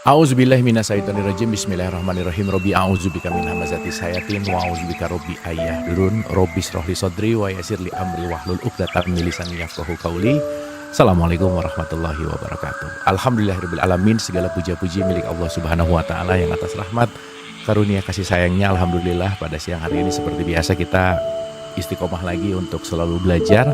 A'udzubillahi minasyaitonirrajim. Bismillahirrahmanirrahim. Robbi a'udzubika min hamazati sayatin wa a'udzubika robbi ayyahdurun. Robbi shrahli sadri wa yassirli amri wahlul 'uqdatam min lisani yafqahu qauli. Assalamualaikum warahmatullahi wabarakatuh. Alhamdulillahirabbil alamin. Segala puja-puji milik Allah Subhanahu wa taala yang atas rahmat karunia kasih sayangnya. Alhamdulillah pada siang hari ini seperti biasa kita istiqomah lagi untuk selalu belajar,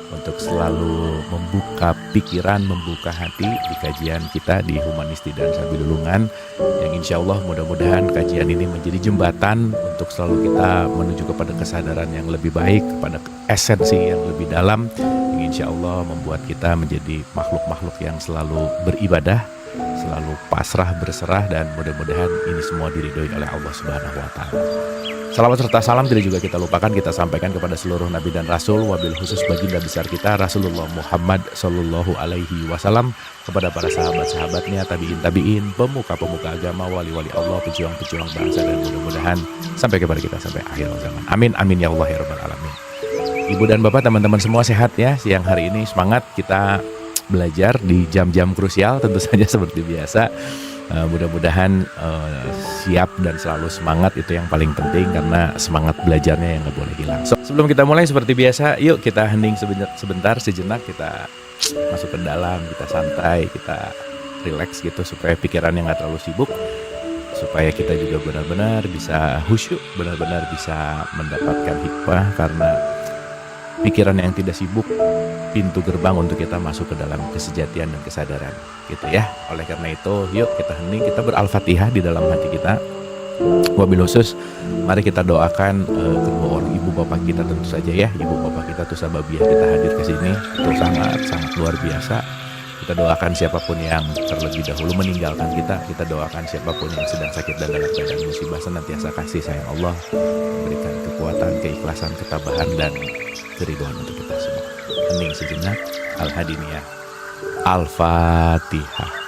untuk selalu membuka pikiran, membuka hati di kajian kita di Humanisti dan Sabilulungan, yang insya Allah mudah-mudahan kajian ini menjadi jembatan untuk selalu kita menuju kepada kesadaran yang lebih baik, kepada esensi yang lebih dalam, yang insya Allah membuat kita menjadi makhluk-makhluk yang selalu beribadah, selalu pasrah berserah, dan mudah-mudahan ini semua diridhoi oleh Allah Subhanahu wa taala. Salawat serta salam tidak juga kita lupakan, kita sampaikan kepada seluruh nabi dan rasul, wabil khusus baginda besar kita Rasulullah Muhammad Sallallahu Alaihi Wasallam, kepada para sahabat-sahabatnya, tabiin, pemuka-pemuka agama, wali-wali Allah, pejuang-pejuang bangsa, dan mudah-mudahan sampai kepada kita sampai akhir zaman. Amin, amin ya Allah ya Rabbal Alamin. Ibu dan bapak, teman-teman semua sehat ya. Siang hari ini semangat kita belajar di jam-jam krusial, tentu saja seperti biasa. Mudah-mudahan siap dan selalu semangat, itu yang paling penting, karena semangat belajarnya yang gak boleh hilang. Sebelum kita mulai seperti biasa, yuk kita hening sebentar, sejenak, kita masuk ke dalam, kita santai, kita relax gitu, supaya pikirannya gak terlalu sibuk, supaya kita juga benar-benar bisa khusyuk, benar-benar bisa mendapatkan hikmah, karena pikiran yang tidak sibuk pintu gerbang untuk kita masuk ke dalam kesejatian dan kesadaran gitu ya. Oleh karena itu yuk kita hening, kita ber-Al-Fatihah di dalam hati kita. Wabil khusus mari kita doakan kedua orang ibu bapak kita, tentu saja ya. Ibu bapak kita tuh sababiah kita hadir ke sini itu sangat luar biasa. Kita doakan siapapun yang terlebih dahulu meninggalkan kita, kita doakan siapapun yang sedang sakit dan dalam keadaan musibah, senantiasa kasih sayang Allah memberikan kekuatan, keikhlasan, ketabahan, dan keridhaan untuk kita semua. Hening sejenak. Al-Hadiniyah. Al-Fatihah.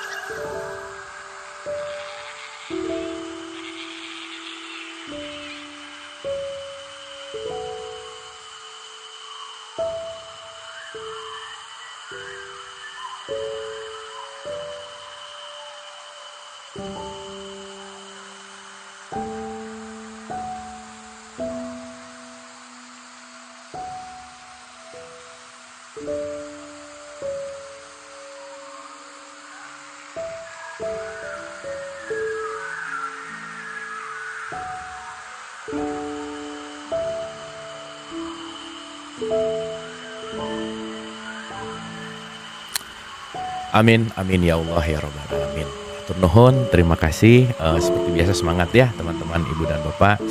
Amin, amin ya Allah ya Rabbal Alamin. Hatur nuhun, terima kasih. Seperti biasa semangat ya teman-teman, ibu dan bapak.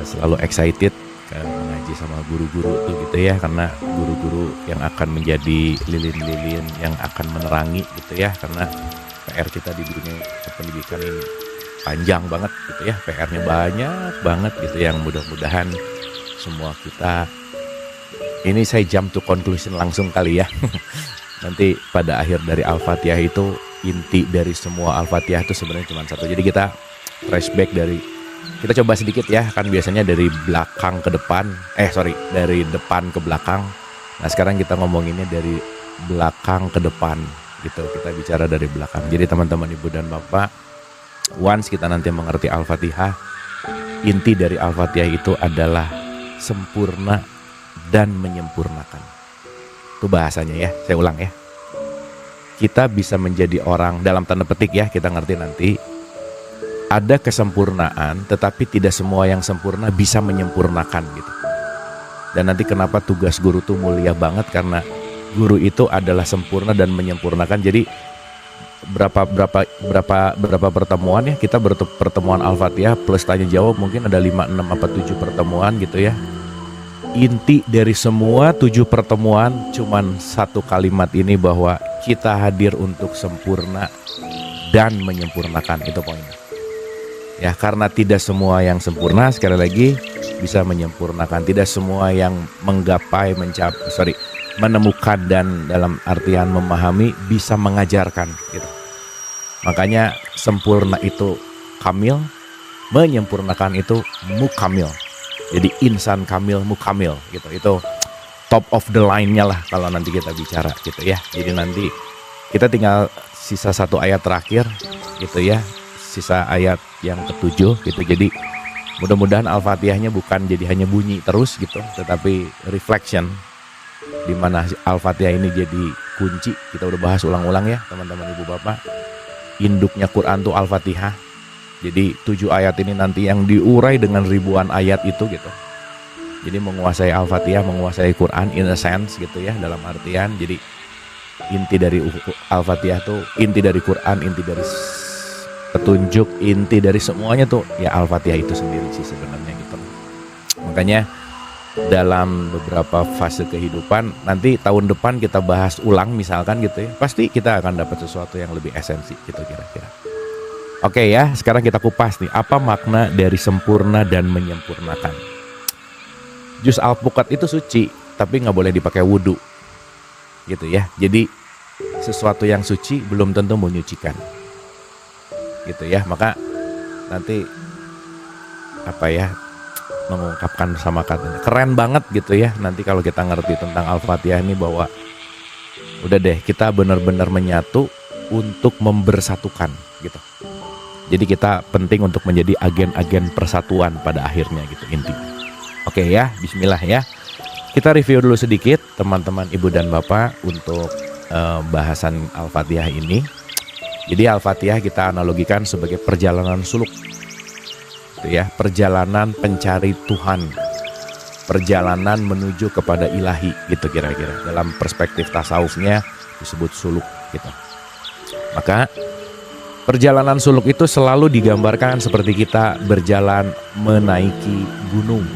Selalu excited mengaji sama guru-guru tuh gitu ya, karena guru-guru yang akan menjadi lilin-lilin yang akan menerangi gitu ya, karena PR kita di dunia pendidikan ini panjang banget gitu ya, PR-nya banyak banget gitu, yang mudah-mudahan semua kita ini, saya jump to conclusion langsung kali ya. Nanti pada akhir dari Al-Fatihah itu, inti dari semua Al-Fatihah itu sebenarnya cuma satu. Jadi kita flashback dari, kita coba sedikit ya, kan biasanya dari belakang ke depan, dari depan ke belakang. Nah sekarang kita ngomonginnya dari belakang ke depan gitu, kita bicara dari belakang. Jadi teman-teman ibu dan bapak, once kita nanti mengerti Al-Fatihah, inti dari Al-Fatihah itu adalah sempurna dan menyempurnakan. Itu bahasanya ya, saya ulang ya. Kita bisa menjadi orang, dalam tanda petik ya, kita ngerti nanti, ada kesempurnaan, tetapi tidak semua yang sempurna bisa menyempurnakan gitu. Dan nanti kenapa tugas guru tuh mulia banget, karena guru itu adalah sempurna dan menyempurnakan. Jadi berapa pertemuan ya, kita pertemuan Al-Fatihah plus tanya jawab mungkin ada 5, 6, apa 7 pertemuan gitu ya. Inti dari semua 7 pertemuan cuman satu kalimat ini, bahwa kita hadir untuk sempurna dan menyempurnakan, itu poinnya. Ya, karena tidak semua yang sempurna, sekali lagi, bisa menyempurnakan. Tidak semua yang menemukan dan dalam artian memahami bisa mengajarkan gitu. Makanya sempurna itu kamil, menyempurnakan itu mukamil. Jadi insan kamil, mukamil gitu. Itu top of the line-nya lah kalau nanti kita bicara gitu ya. Jadi nanti kita tinggal sisa satu ayat terakhir gitu ya, sisa ayat yang ketujuh gitu. Jadi mudah-mudahan Al-Fatihahnya bukan jadi hanya bunyi terus gitu, tetapi reflection, di mana Al-Fatihah ini jadi kunci. Kita udah bahas ulang-ulang ya teman-teman ibu bapak, induknya Quran tuh Al-Fatihah. Jadi 7 ayat ini nanti yang diurai dengan ribuan ayat itu gitu. Jadi menguasai Al-Fatihah, menguasai Quran in a sense gitu ya, dalam artian jadi inti dari Al-Fatihah tuh, inti dari Quran, inti dari petunjuk, inti dari semuanya tuh ya Al-Fatihah itu sendiri sih sebenarnya gitu. Makanya dalam beberapa fase kehidupan, nanti tahun depan kita bahas ulang misalkan gitu ya, pasti kita akan dapat sesuatu yang lebih esensi gitu kira-kira. Oke ya, sekarang kita kupas nih, apa makna dari sempurna dan menyempurnakan. Jus alpukat itu suci, tapi nggak boleh dipakai wudhu, gitu ya. Jadi sesuatu yang suci belum tentu menyucikan, gitu ya. Maka nanti apa ya, mengungkapkan sama katanya, keren banget gitu ya. Nanti kalau kita ngerti tentang Al-Fatihah ini bahwa udah deh kita benar-benar menyatu untuk membersatukan gitu. Jadi kita penting untuk menjadi agen-agen persatuan pada akhirnya gitu intinya. Oke ya, bismillah ya. Kita review dulu sedikit teman-teman ibu dan bapak untuk bahasan Al-Fatihah ini. Jadi Al-Fatihah kita analogikan sebagai perjalanan suluk. Gitu ya, perjalanan pencari Tuhan. Perjalanan menuju kepada ilahi gitu kira-kira. Dalam perspektif tasawufnya disebut suluk gitu. Maka perjalanan suluk itu selalu digambarkan seperti kita berjalan menaiki gunung.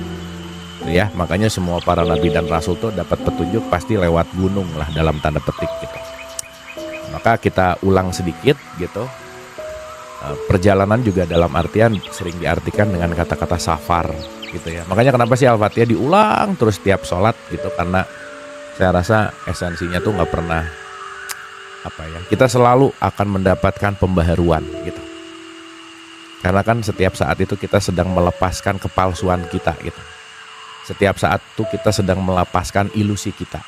Ya, makanya semua para nabi dan rasul tuh dapat petunjuk pasti lewat gunung lah dalam tanda petik gitu. Maka kita ulang sedikit gitu. Perjalanan juga dalam artian sering diartikan dengan kata-kata safar gitu ya. Makanya kenapa sih Al-Fatihah diulang terus tiap sholat gitu, karena saya rasa esensinya tuh nggak pernah apa ya, kita selalu akan mendapatkan pembaharuan gitu. Karena kan setiap saat itu kita sedang melepaskan kepalsuan kita gitu. Setiap saat itu kita sedang melepaskan ilusi kita.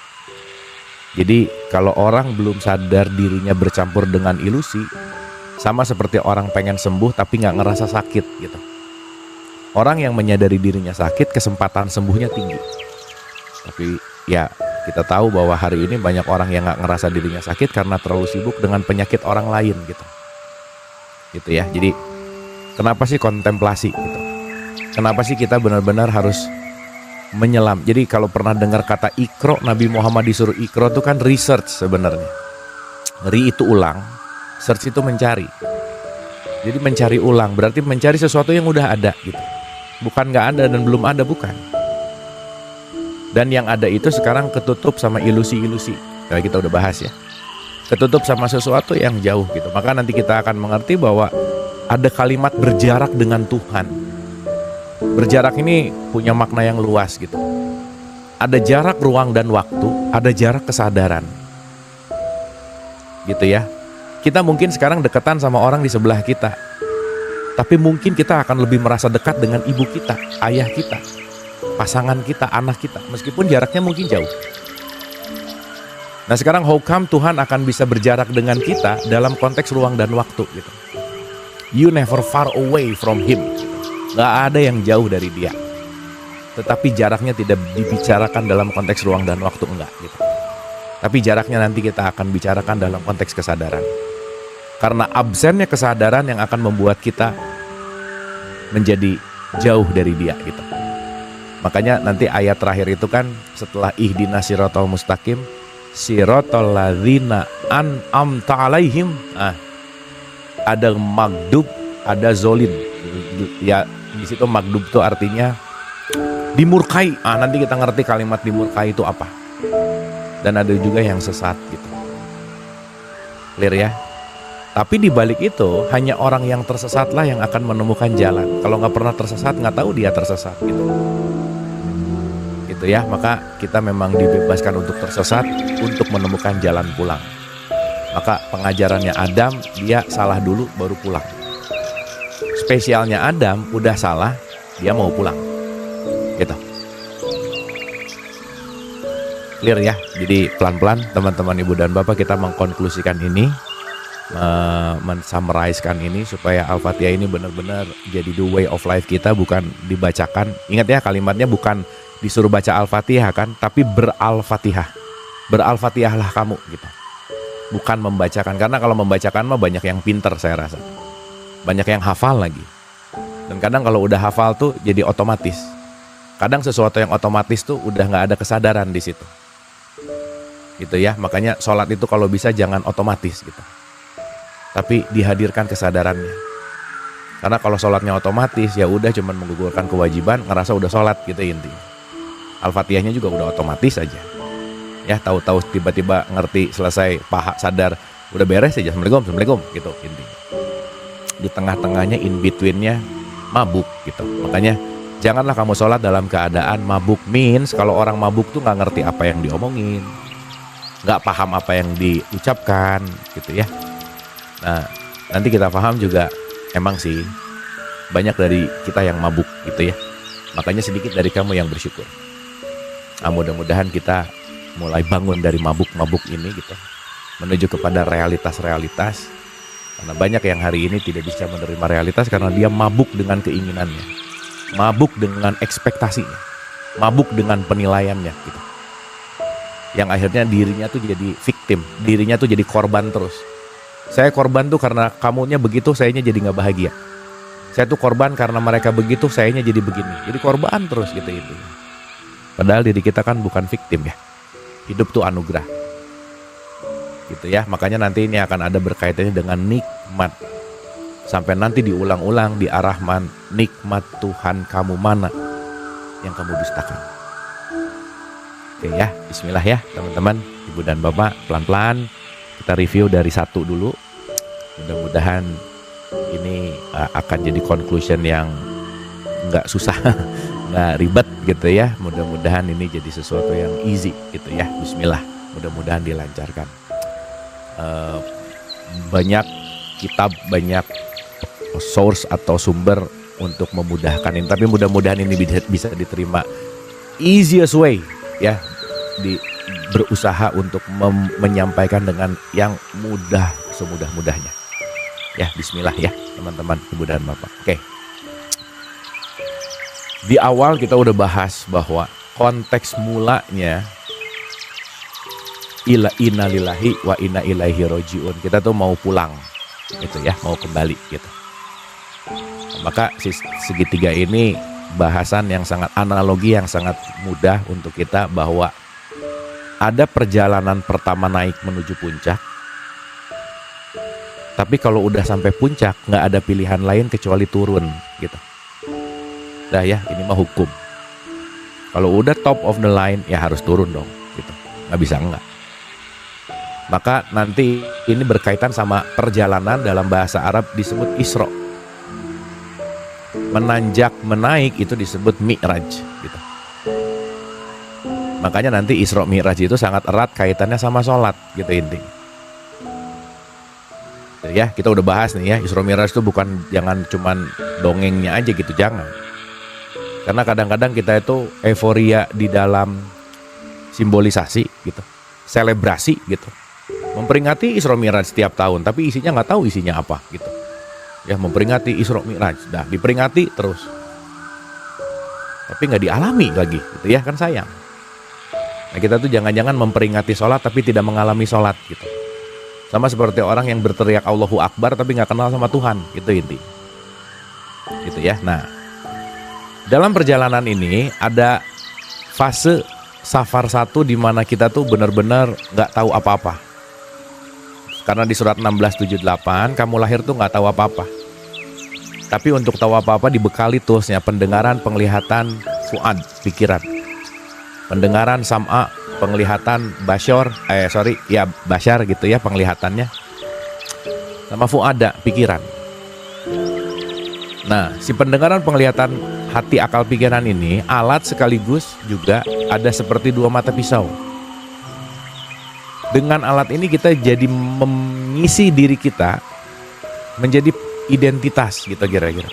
Jadi kalau orang belum sadar dirinya bercampur dengan ilusi, sama seperti orang pengen sembuh tapi nggak ngerasa sakit gitu. Orang yang menyadari dirinya sakit, kesempatan sembuhnya tinggi. Tapi ya kita tahu bahwa hari ini banyak orang yang nggak ngerasa dirinya sakit karena terlalu sibuk dengan penyakit orang lain gitu. Gitu ya. Jadi kenapa sih kontemplasi gitu? Kenapa sih kita benar-benar harus menyelam? Jadi kalau pernah dengar kata ikro, Nabi Muhammad disuruh ikro itu kan research sebenarnya. Ri itu ulang, search itu mencari. Jadi mencari ulang berarti mencari sesuatu yang udah ada gitu. Bukan nggak ada dan belum ada, bukan. Dan yang ada itu sekarang ketutup sama ilusi-ilusi. Nah, kita udah bahas ya. Ketutup sama sesuatu yang jauh gitu. Maka nanti kita akan mengerti bahwa ada kalimat berjarak dengan Tuhan. Berjarak ini punya makna yang luas gitu. Ada jarak ruang dan waktu, ada jarak kesadaran. Gitu ya. Kita mungkin sekarang deketan sama orang di sebelah kita. Tapi mungkin kita akan lebih merasa dekat dengan ibu kita, ayah kita, pasangan kita, anak kita, meskipun jaraknya mungkin jauh. Nah sekarang how come Tuhan akan bisa berjarak dengan kita dalam konteks ruang dan waktu gitu. You never far away from Him gitu. Gak ada yang jauh dari Dia. Tetapi jaraknya tidak dibicarakan dalam konteks ruang dan waktu, enggak gitu. Tapi jaraknya nanti kita akan bicarakan dalam konteks kesadaran. Karena absennya kesadaran yang akan membuat kita menjadi jauh dari Dia gitu. Makanya nanti ayat terakhir itu kan setelah ihdinas siratal mustaqim, siratal ladzina an'amta alaihim, ada magdub, ada zolin. Ya di situ magdub itu artinya dimurkai. Nanti kita ngerti kalimat dimurkai itu apa. Dan ada juga yang sesat gitu. Clear ya? Tapi di balik itu hanya orang yang tersesatlah yang akan menemukan jalan. Kalau nggak pernah tersesat, nggak tahu dia tersesat gitu. Gitu ya, maka kita memang dibebaskan untuk tersesat untuk menemukan jalan pulang. Maka pengajarannya Adam, dia salah dulu baru pulang. Spesialnya Adam udah salah, dia mau pulang. Gitu. Clear ya? Jadi pelan-pelan teman-teman ibu dan bapak kita mengkonklusikan ini. mensummarizkan ini supaya Al-Fatihah ini benar-benar jadi the way of life kita, bukan dibacakan. Ingat ya, kalimatnya bukan disuruh baca Al-Fatihah kan, tapi beral-Fatihah. Beral-Fatihahlah kamu gitu. Bukan membacakan, karena kalau membacakan mah banyak yang pinter saya rasa. Banyak yang hafal lagi. Dan kadang kalau udah hafal tuh jadi otomatis. Kadang sesuatu yang otomatis tuh udah nggak ada kesadaran di situ. Gitu ya, makanya sholat itu kalau bisa jangan otomatis gitu. Tapi dihadirkan kesadarannya. Karena kalau sholatnya otomatis ya udah cuman menggugurkan kewajiban, ngerasa udah sholat gitu intinya. Al-Fatihahnya juga udah otomatis aja. Ya tahu-tahu tiba-tiba ngerti, selesai, paha, sadar, udah beres aja, assalamualaikum gitu intinya. Di tengah-tengahnya, in betweennya mabuk gitu. Makanya janganlah kamu sholat dalam keadaan mabuk. Means kalau orang mabuk tuh nggak ngerti apa yang diomongin, nggak paham apa yang diucapkan gitu ya. Nah nanti kita paham juga, emang sih banyak dari kita yang mabuk gitu ya. Makanya sedikit dari kamu yang bersyukur. Nah, mudah-mudahan kita mulai bangun dari mabuk-mabuk ini gitu, menuju kepada realitas-realitas. Karena banyak yang hari ini tidak bisa menerima realitas karena dia mabuk dengan keinginannya, mabuk dengan ekspektasinya, mabuk dengan penilaiannya gitu. Yang akhirnya dirinya tuh jadi victim, dirinya tuh jadi korban terus. Saya korban tuh karena kamunya begitu, sayanya jadi nggak bahagia. Saya tuh korban karena mereka begitu, sayanya jadi begini. Jadi korban terus gitu itu. Padahal diri kita kan bukan victim ya. Hidup tuh anugerah. Gitu ya, makanya nanti ini akan ada berkaitannya dengan nikmat. Sampai nanti diulang-ulang di Ar-Rahman, nikmat Tuhan kamu mana yang kamu dustakan. Oke ya, bismillah ya teman-teman, ibu dan bapak, pelan-pelan kita review dari 1 dulu. Mudah-mudahan ini akan jadi conclusion yang nggak susah, nggak ribet gitu ya. Mudah-mudahan ini jadi sesuatu yang easy gitu ya. Bismillah, mudah-mudahan dilancarkan. Banyak kitab, banyak source atau sumber untuk memudahkan ini, tapi mudah-mudahan ini bisa diterima easiest way ya, berusaha untuk menyampaikan dengan yang mudah, semudah-mudahnya ya. Bismillah ya teman-teman, ibu dan bapak. Oke. Di awal kita udah bahas bahwa konteks mulanya inna lillahi wa inna ilaihi rojiun. Kita tuh mau pulang gitu ya, mau kembali gitu. Maka segitiga ini bahasan yang sangat, analogi yang sangat mudah untuk kita, bahwa ada perjalanan pertama naik menuju puncak. Tapi kalau udah sampai puncak nggak ada pilihan lain kecuali turun gitu. Dah ya, ini mah hukum. Kalau udah top of the line ya harus turun dong gitu. Nggak bisa enggak. Maka nanti ini berkaitan sama perjalanan, dalam bahasa Arab disebut Isra. Menanjak, menaik itu disebut Mi'raj gitu. Makanya nanti Isra Mi'raj itu sangat erat kaitannya sama sholat gitu intinya. Ya, kita udah bahas nih ya, Isra Mi'raj itu bukan, jangan cuman dongengnya aja gitu, jangan. Karena kadang-kadang kita itu euforia di dalam simbolisasi gitu, selebrasi gitu, memperingati Isra Mi'raj setiap tahun, tapi isinya nggak tahu isinya apa gitu. Ya, memperingati Isra Mi'raj, dah diperingati terus, tapi nggak dialami lagi gitu ya, kan sayang. Nah, kita tuh jangan-jangan memperingati sholat tapi tidak mengalami sholat gitu. Sama seperti orang yang berteriak Allahu Akbar tapi nggak kenal sama Tuhan, gitu inti. Gitu ya. Nah, dalam perjalanan ini ada fase safar 1 di mana kita tuh benar-benar nggak tahu apa-apa. Karena di surat 1678, kamu lahir tuh nggak tahu apa-apa. Tapi untuk tahu apa-apa dibekali toolsnya, pendengaran, penglihatan, fuad, pikiran. Pendengaran, sam'a, penglihatan, basyar gitu ya penglihatannya. Sama fuada, pikiran. Nah, si pendengaran, penglihatan, hati, akal, pikiran ini alat sekaligus juga ada seperti 2 mata pisau. Dengan alat ini kita jadi mengisi diri kita menjadi identitas gitu kira-kira.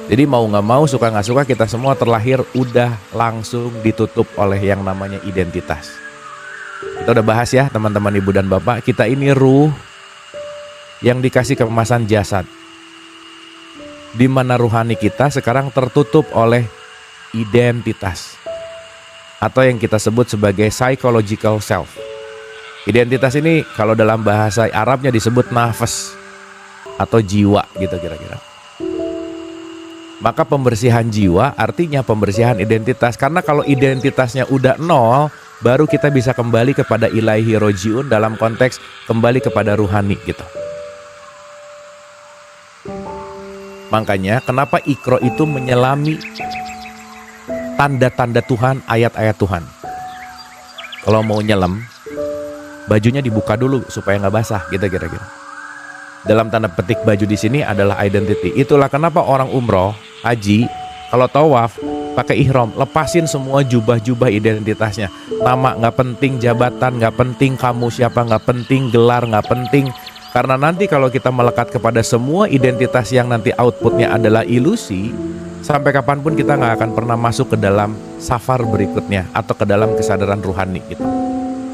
Jadi mau nggak mau, suka nggak suka, kita semua terlahir udah langsung ditutup oleh yang namanya identitas. Kita udah bahas ya teman-teman ibu dan bapak, kita ini ruh yang dikasih kemasan jasad. Di mana rohani kita sekarang tertutup oleh identitas. Atau yang kita sebut sebagai psychological self. Identitas ini kalau dalam bahasa Arabnya disebut nafas atau jiwa gitu kira-kira. Maka pembersihan jiwa artinya pembersihan identitas. Karena kalau identitasnya udah nol, baru kita bisa kembali kepada ilaihi rojiun dalam konteks kembali kepada ruhani gitu. Makanya kenapa Iqra itu menyelami tanda-tanda Tuhan, ayat-ayat Tuhan. Kalau mau nyelam, bajunya dibuka dulu supaya nggak basah gitu kira-kira. Dalam tanda petik baju di sini adalah identity. Itulah kenapa orang umroh, haji, kalau tawaf pakai ihram, lepasin semua jubah-jubah identitasnya. Nama nggak penting, jabatan nggak penting, kamu siapa nggak penting, gelar nggak penting. Karena nanti kalau kita melekat kepada semua identitas yang nanti outputnya adalah ilusi, sampai kapanpun kita nggak akan pernah masuk ke dalam safar berikutnya atau ke dalam kesadaran ruhani gitu.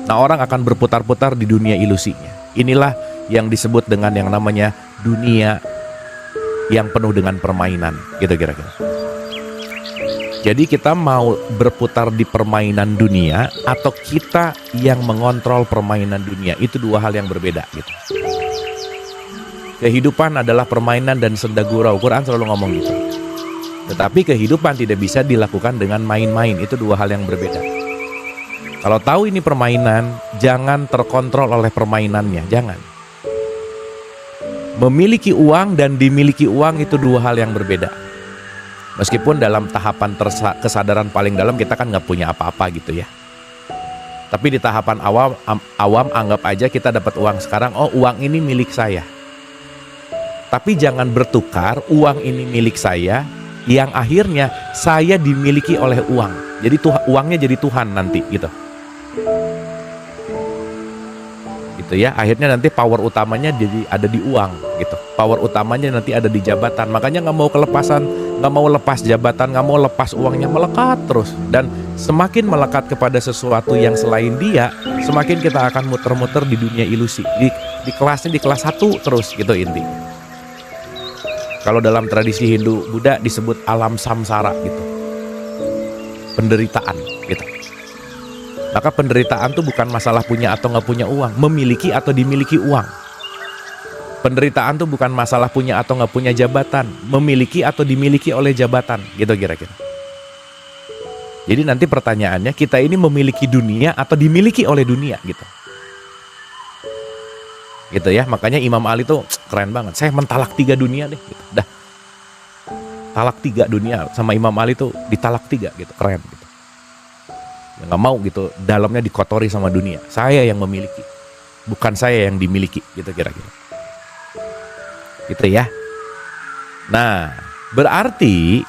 Nah, orang akan berputar-putar di dunia ilusinya. Inilah yang disebut dengan yang namanya dunia yang penuh dengan permainan gitu kira-kira. Jadi kita mau berputar di permainan dunia atau kita yang mengontrol permainan dunia, itu dua hal yang berbeda gitu. Kehidupan adalah permainan dan senda gurau, Quran selalu ngomong gitu. Tetapi kehidupan tidak bisa dilakukan dengan main-main, itu dua hal yang berbeda. Kalau tahu ini permainan, jangan terkontrol oleh permainannya, jangan. Memiliki uang dan dimiliki uang itu dua hal yang berbeda. Meskipun dalam tahapan kesadaran paling dalam kita kan nggak punya apa-apa gitu ya. Tapi di tahapan awam anggap aja kita dapat uang sekarang, oh uang ini milik saya. Tapi jangan bertukar uang ini milik saya, yang akhirnya saya dimiliki oleh uang. Jadi uangnya jadi Tuhan nanti gitu. Gitu ya, akhirnya nanti power utamanya jadi ada di uang gitu. Power utamanya nanti ada di jabatan. Makanya nggak mau kelepasan, nggak mau lepas jabatan, nggak mau lepas uangnya, melekat terus. Dan semakin melekat kepada sesuatu yang selain dia, semakin kita akan muter-muter di dunia ilusi. Di kelasnya di kelas 1 terus gitu intinya. Kalau dalam tradisi Hindu Buddha disebut alam samsara gitu. Penderitaan gitu. Maka penderitaan itu bukan masalah punya atau nggak punya uang, memiliki atau dimiliki uang. Penderitaan itu bukan masalah punya atau nggak punya jabatan, memiliki atau dimiliki oleh jabatan, gitu kira-kira. Jadi nanti pertanyaannya, kita ini memiliki dunia atau dimiliki oleh dunia, gitu. Gitu ya, makanya Imam Ali tuh keren banget. Saya mentalak 3 dunia deh, gitu. Dah. Talak 3 dunia sama Imam Ali tuh ditalak 3 gitu, keren gitu. Ya, nggak mau gitu dalamnya dikotori sama dunia. Saya yang memiliki, bukan saya yang dimiliki, gitu kira-kira. Gitu ya. Nah, berarti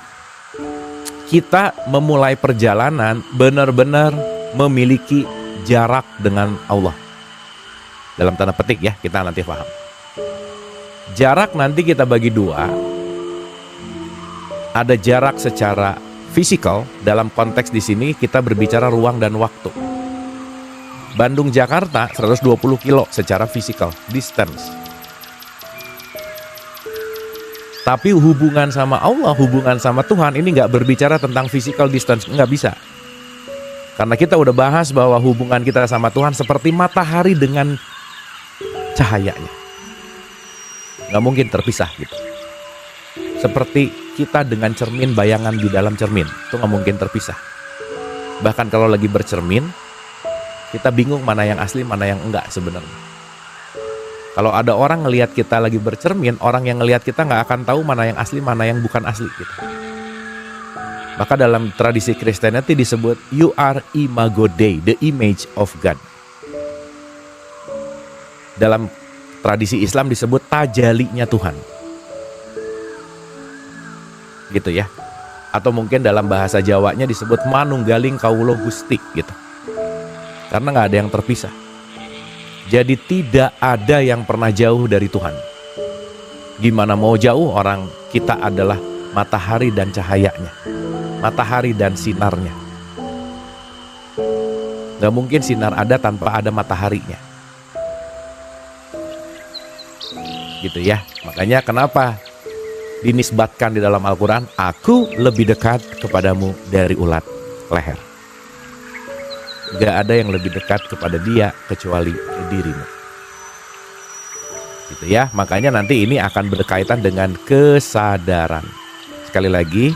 kita memulai perjalanan benar-benar memiliki jarak dengan Allah. Dalam tanda petik ya, kita nanti paham. Jarak nanti kita bagi 2. Ada jarak secara fisikal, dalam konteks di sini kita berbicara ruang dan waktu. Bandung Jakarta 120 kilo secara fisikal, distance. Tapi hubungan sama Allah, hubungan sama Tuhan ini nggak berbicara tentang physical distance, nggak bisa. Karena kita udah bahas bahwa hubungan kita sama Tuhan seperti matahari dengan cahayanya. Nggak mungkin terpisah gitu. Seperti kita dengan cermin, bayangan di dalam cermin, itu nggak mungkin terpisah. Bahkan kalau lagi bercermin, kita bingung mana yang asli, mana yang enggak sebenarnya. Kalau ada orang ngelihat kita lagi bercermin, orang yang ngelihat kita nggak akan tahu mana yang asli, mana yang bukan asli gitu. Maka dalam tradisi Kristianity disebut you are imago Dei, the image of God. Dalam tradisi Islam disebut tajalinya Tuhan. Gitu ya. Atau mungkin dalam bahasa Jawanya disebut manunggaling kawula Gusti gitu. Karena nggak ada yang terpisah. Jadi tidak ada yang pernah jauh dari Tuhan. Gimana mau jauh, orang kita adalah matahari dan cahayanya. Matahari dan sinarnya. Nggak mungkin sinar ada tanpa ada mataharinya. gitu ya. Makanya kenapa dinisbatkan di dalam Al-Quran, aku lebih dekat kepadamu dari ulat leher. Gak ada yang lebih dekat kepada dia kecuali dirimu. Gitu ya. Makanya nanti ini akan berkaitan dengan kesadaran. Sekali lagi,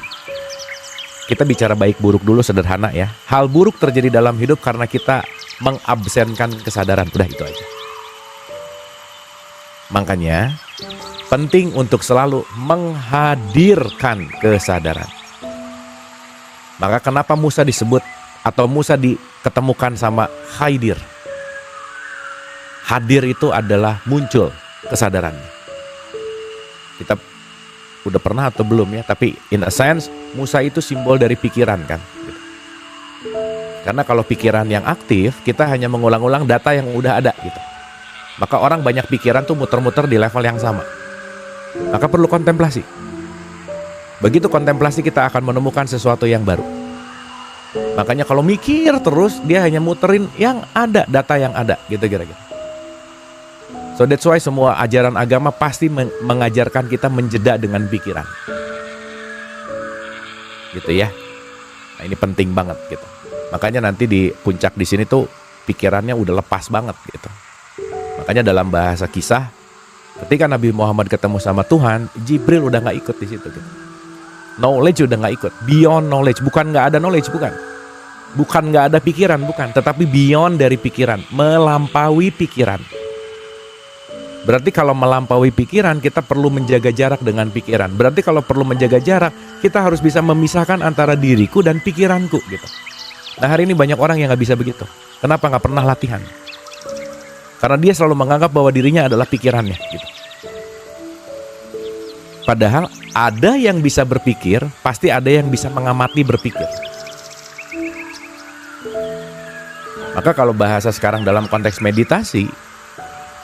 kita bicara baik buruk dulu sederhana ya. Hal buruk terjadi dalam hidup karena kita mengabsenkan kesadaran. Udah itu aja. Makanya penting untuk selalu menghadirkan kesadaran. Maka kenapa Musa disebut atau Musa diketemukan sama Haidir? Hadir itu adalah muncul kesadarannya. Kita udah pernah atau belum ya, tapi in a sense Musa itu simbol dari pikiran kan gitu. Karena kalau pikiran yang aktif, kita hanya mengulang-ulang data yang udah ada gitu. Maka orang banyak pikiran tuh muter-muter di level yang sama. Maka perlu kontemplasi. Begitu kontemplasi, kita akan menemukan sesuatu yang baru. Makanya kalau mikir terus, dia hanya muterin yang ada, data yang ada gitu kira-kira. So that's why semua ajaran agama pasti mengajarkan kita menjeda dengan pikiran. Gitu ya. Nah, ini penting banget gitu. Makanya nanti di puncak di sini tuh pikirannya udah lepas banget gitu. Makanya dalam bahasa kisah, ketika Nabi Muhammad ketemu sama Tuhan, Jibril udah nggak ikut di situ gitu. Knowledge udah nggak ikut, beyond knowledge, bukan nggak ada knowledge, bukan nggak ada pikiran, bukan, tetapi beyond dari pikiran, melampaui pikiran. Berarti kalau melampaui pikiran, kita perlu menjaga jarak dengan pikiran. Berarti kalau perlu menjaga jarak, kita harus bisa memisahkan antara diriku dan pikiranku gitu. Nah hari ini banyak orang yang nggak bisa begitu. Kenapa? Nggak pernah latihan. Karena dia selalu menganggap bahwa dirinya adalah pikirannya gitu. Padahal ada yang bisa berpikir, pasti ada yang bisa mengamati berpikir. Maka kalau bahasa sekarang dalam konteks meditasi,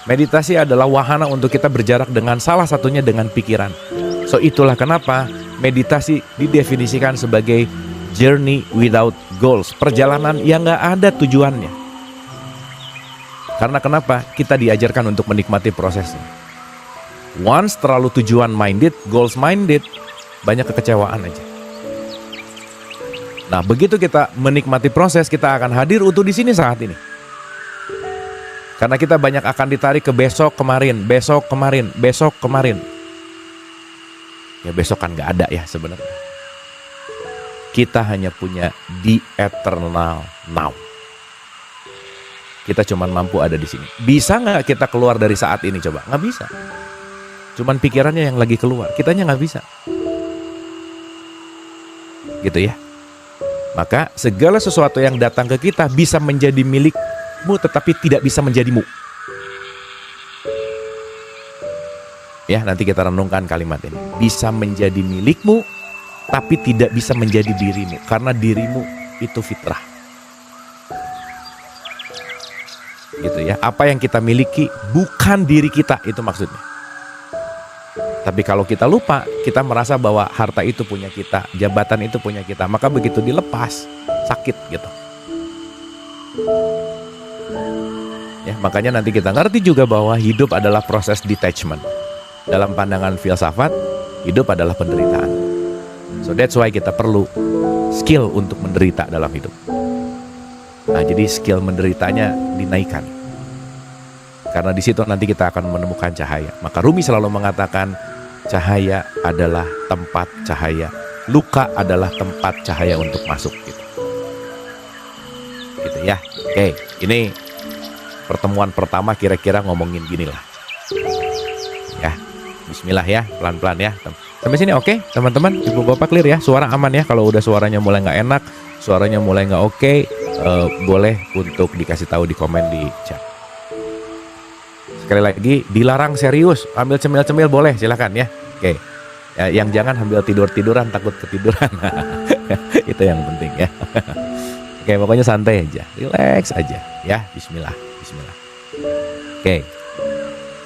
meditasi adalah wahana untuk kita berjarak dengan salah satunya dengan pikiran. So itulah kenapa meditasi didefinisikan sebagai journey without goals, perjalanan yang gak ada tujuannya. Karena kenapa? Kita diajarkan untuk menikmati prosesnya. Once terlalu tujuan minded, goals minded, banyak kekecewaan aja. Nah, begitu kita menikmati proses, kita akan hadir utuh di sini saat ini. Karena kita banyak akan ditarik ke besok kemarin, besok kemarin, besok kemarin. Ya besok kan gak ada ya sebenarnya. Kita hanya punya the eternal now. Kita cuman mampu ada di sini. Bisa gak kita keluar dari saat ini coba? Gak bisa. Cuman pikirannya yang lagi keluar, kitanya gak bisa. Gitu ya. Maka segala sesuatu yang datang ke kita bisa menjadi milikmu tetapi tidak bisa menjadimu. Ya, nanti kita renungkan kalimat ini. Bisa menjadi milikmu tapi tidak bisa menjadi dirimu, karena dirimu itu fitrah. Gitu ya. Apa yang kita miliki bukan diri kita, itu maksudnya. Tapi kalau kita lupa, kita merasa bahwa harta itu punya kita, jabatan itu punya kita, maka begitu dilepas, sakit gitu. Ya, makanya nanti kita ngerti juga bahwa hidup adalah proses detachment. Dalam pandangan filsafat, hidup adalah penderitaan. So that's why kita perlu skill untuk menderita dalam hidup. Nah, jadi skill menderitanya dinaikkan. Karena di situ nanti kita akan menemukan cahaya. Maka Rumi selalu mengatakan, cahaya adalah tempat cahaya, luka adalah tempat cahaya untuk masuk gitu. Gitu ya. Oke, ini pertemuan pertama kira-kira ngomongin gini lah. Ya, bismillah ya, pelan-pelan ya. Sampai sini oke, teman-teman, ibu bapak clear ya, suara aman ya. Kalau udah suaranya mulai nggak enak, suaranya mulai nggak oke, boleh untuk dikasih tahu di komen di chat. Sekali lagi, dilarang serius, ambil cemil-cemil boleh, silakan ya. Oke, ya, yang jangan ambil tidur-tiduran, takut ketiduran. Itu yang penting ya. Oke, pokoknya santai aja, relax aja ya. Bismillah, bismillah. Oke,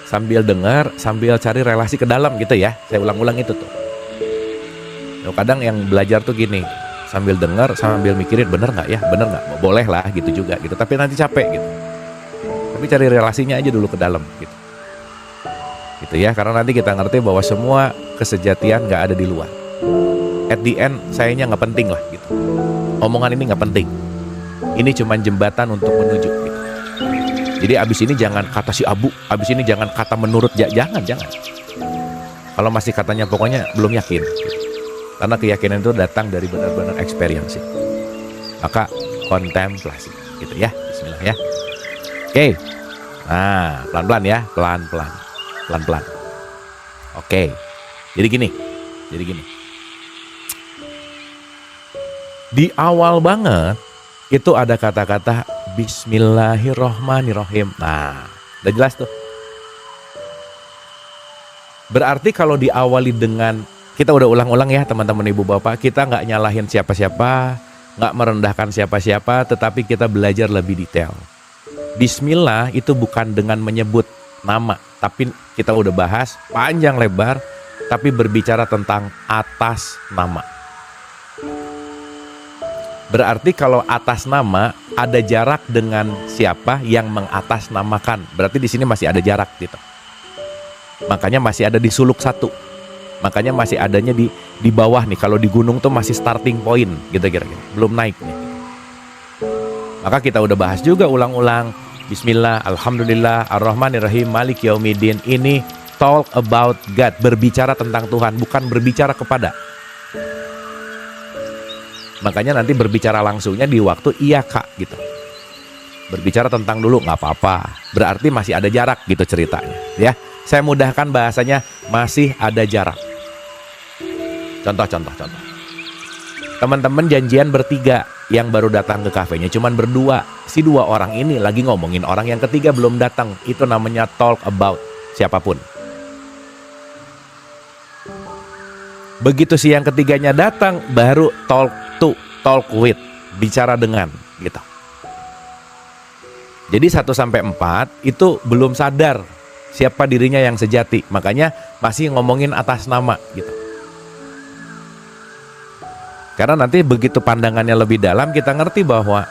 sambil dengar, sambil cari relasi ke dalam gitu ya. Saya ulang-ulang itu tuh. Kadang yang belajar tuh gini, sambil dengar, sambil mikirin bener nggak ya, bener nggak, boleh lah gitu juga gitu. Tapi nanti capek gitu. Tapi cari relasinya aja dulu ke dalam gitu. gitu ya, karena nanti kita ngerti bahwa semua kesejatian nggak ada di luar. At the end sayanya nggak penting lah gitu, omongan ini nggak penting, ini cuma jembatan untuk menuju gitu. Jadi abis ini jangan kata si Abu, abis ini jangan kata menurut, jangan. Kalau masih katanya pokoknya belum yakin gitu. Karena keyakinan itu datang dari benar-benar experience. Maka kontemplasi gitu ya. Bismillah ya. Oke. Nah, pelan-pelan ya, pelan-pelan. Oke. Jadi gini. Di awal banget itu ada kata-kata Bismillahirrohmanirrohim. Nah, udah jelas tuh. Berarti kalau diawali dengan, kita udah ulang-ulang ya teman-teman ibu bapak, kita nggak nyalahin siapa-siapa, nggak merendahkan siapa-siapa, tetapi kita belajar lebih detail. Bismillah itu bukan dengan menyebut nama, tapi kita udah bahas panjang lebar, tapi berbicara tentang atas nama. Berarti kalau atas nama ada jarak dengan siapa yang mengatasnamakan. Berarti di sini masih ada jarak gitu. Makanya masih ada di suluk 1. Makanya masih adanya di bawah nih. Kalau di gunung tuh masih starting point gitu kira-kira. Belum naik nih. Maka kita udah bahas juga ulang-ulang. Bismillah, Alhamdulillah, Ar-Rahmanir-Rahim, Malik Yaumiddin. Ini talk about God. Berbicara tentang Tuhan, bukan berbicara kepada. Makanya nanti berbicara langsungnya di waktu iya kak gitu. Berbicara tentang dulu nggak apa-apa. Berarti masih ada jarak gitu ceritanya. Ya, saya mudahkan bahasanya, masih ada jarak. Contoh. Teman-teman janjian bertiga, yang baru datang ke kafenya cuman berdua. Si 2 orang ini lagi ngomongin orang yang ketiga belum datang. Itu namanya talk about siapapun. Begitu si yang ketiganya datang, baru talk with, bicara dengan gitu. Jadi 1-4 itu belum sadar siapa dirinya yang sejati, makanya masih ngomongin atas nama gitu. Karena nanti begitu pandangannya lebih dalam, kita ngerti bahwa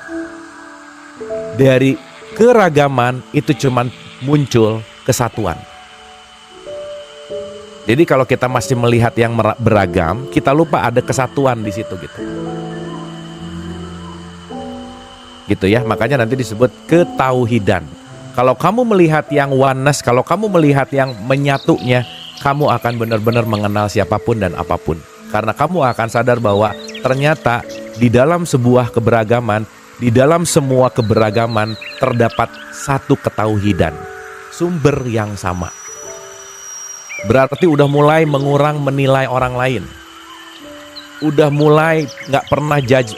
dari keragaman itu cuman muncul kesatuan. Jadi kalau kita masih melihat yang beragam, kita lupa ada kesatuan di situ gitu. Gitu ya, makanya nanti disebut ketauhidan. Kalau kamu melihat yang oneness, kalau kamu melihat yang menyatunya, kamu akan benar-benar mengenal siapapun dan apapun. Karena kamu akan sadar bahwa ternyata di dalam sebuah keberagaman, di dalam semua keberagaman terdapat satu ketauhidan, sumber yang sama. Berarti udah mulai mengurang menilai orang lain. Udah mulai gak pernah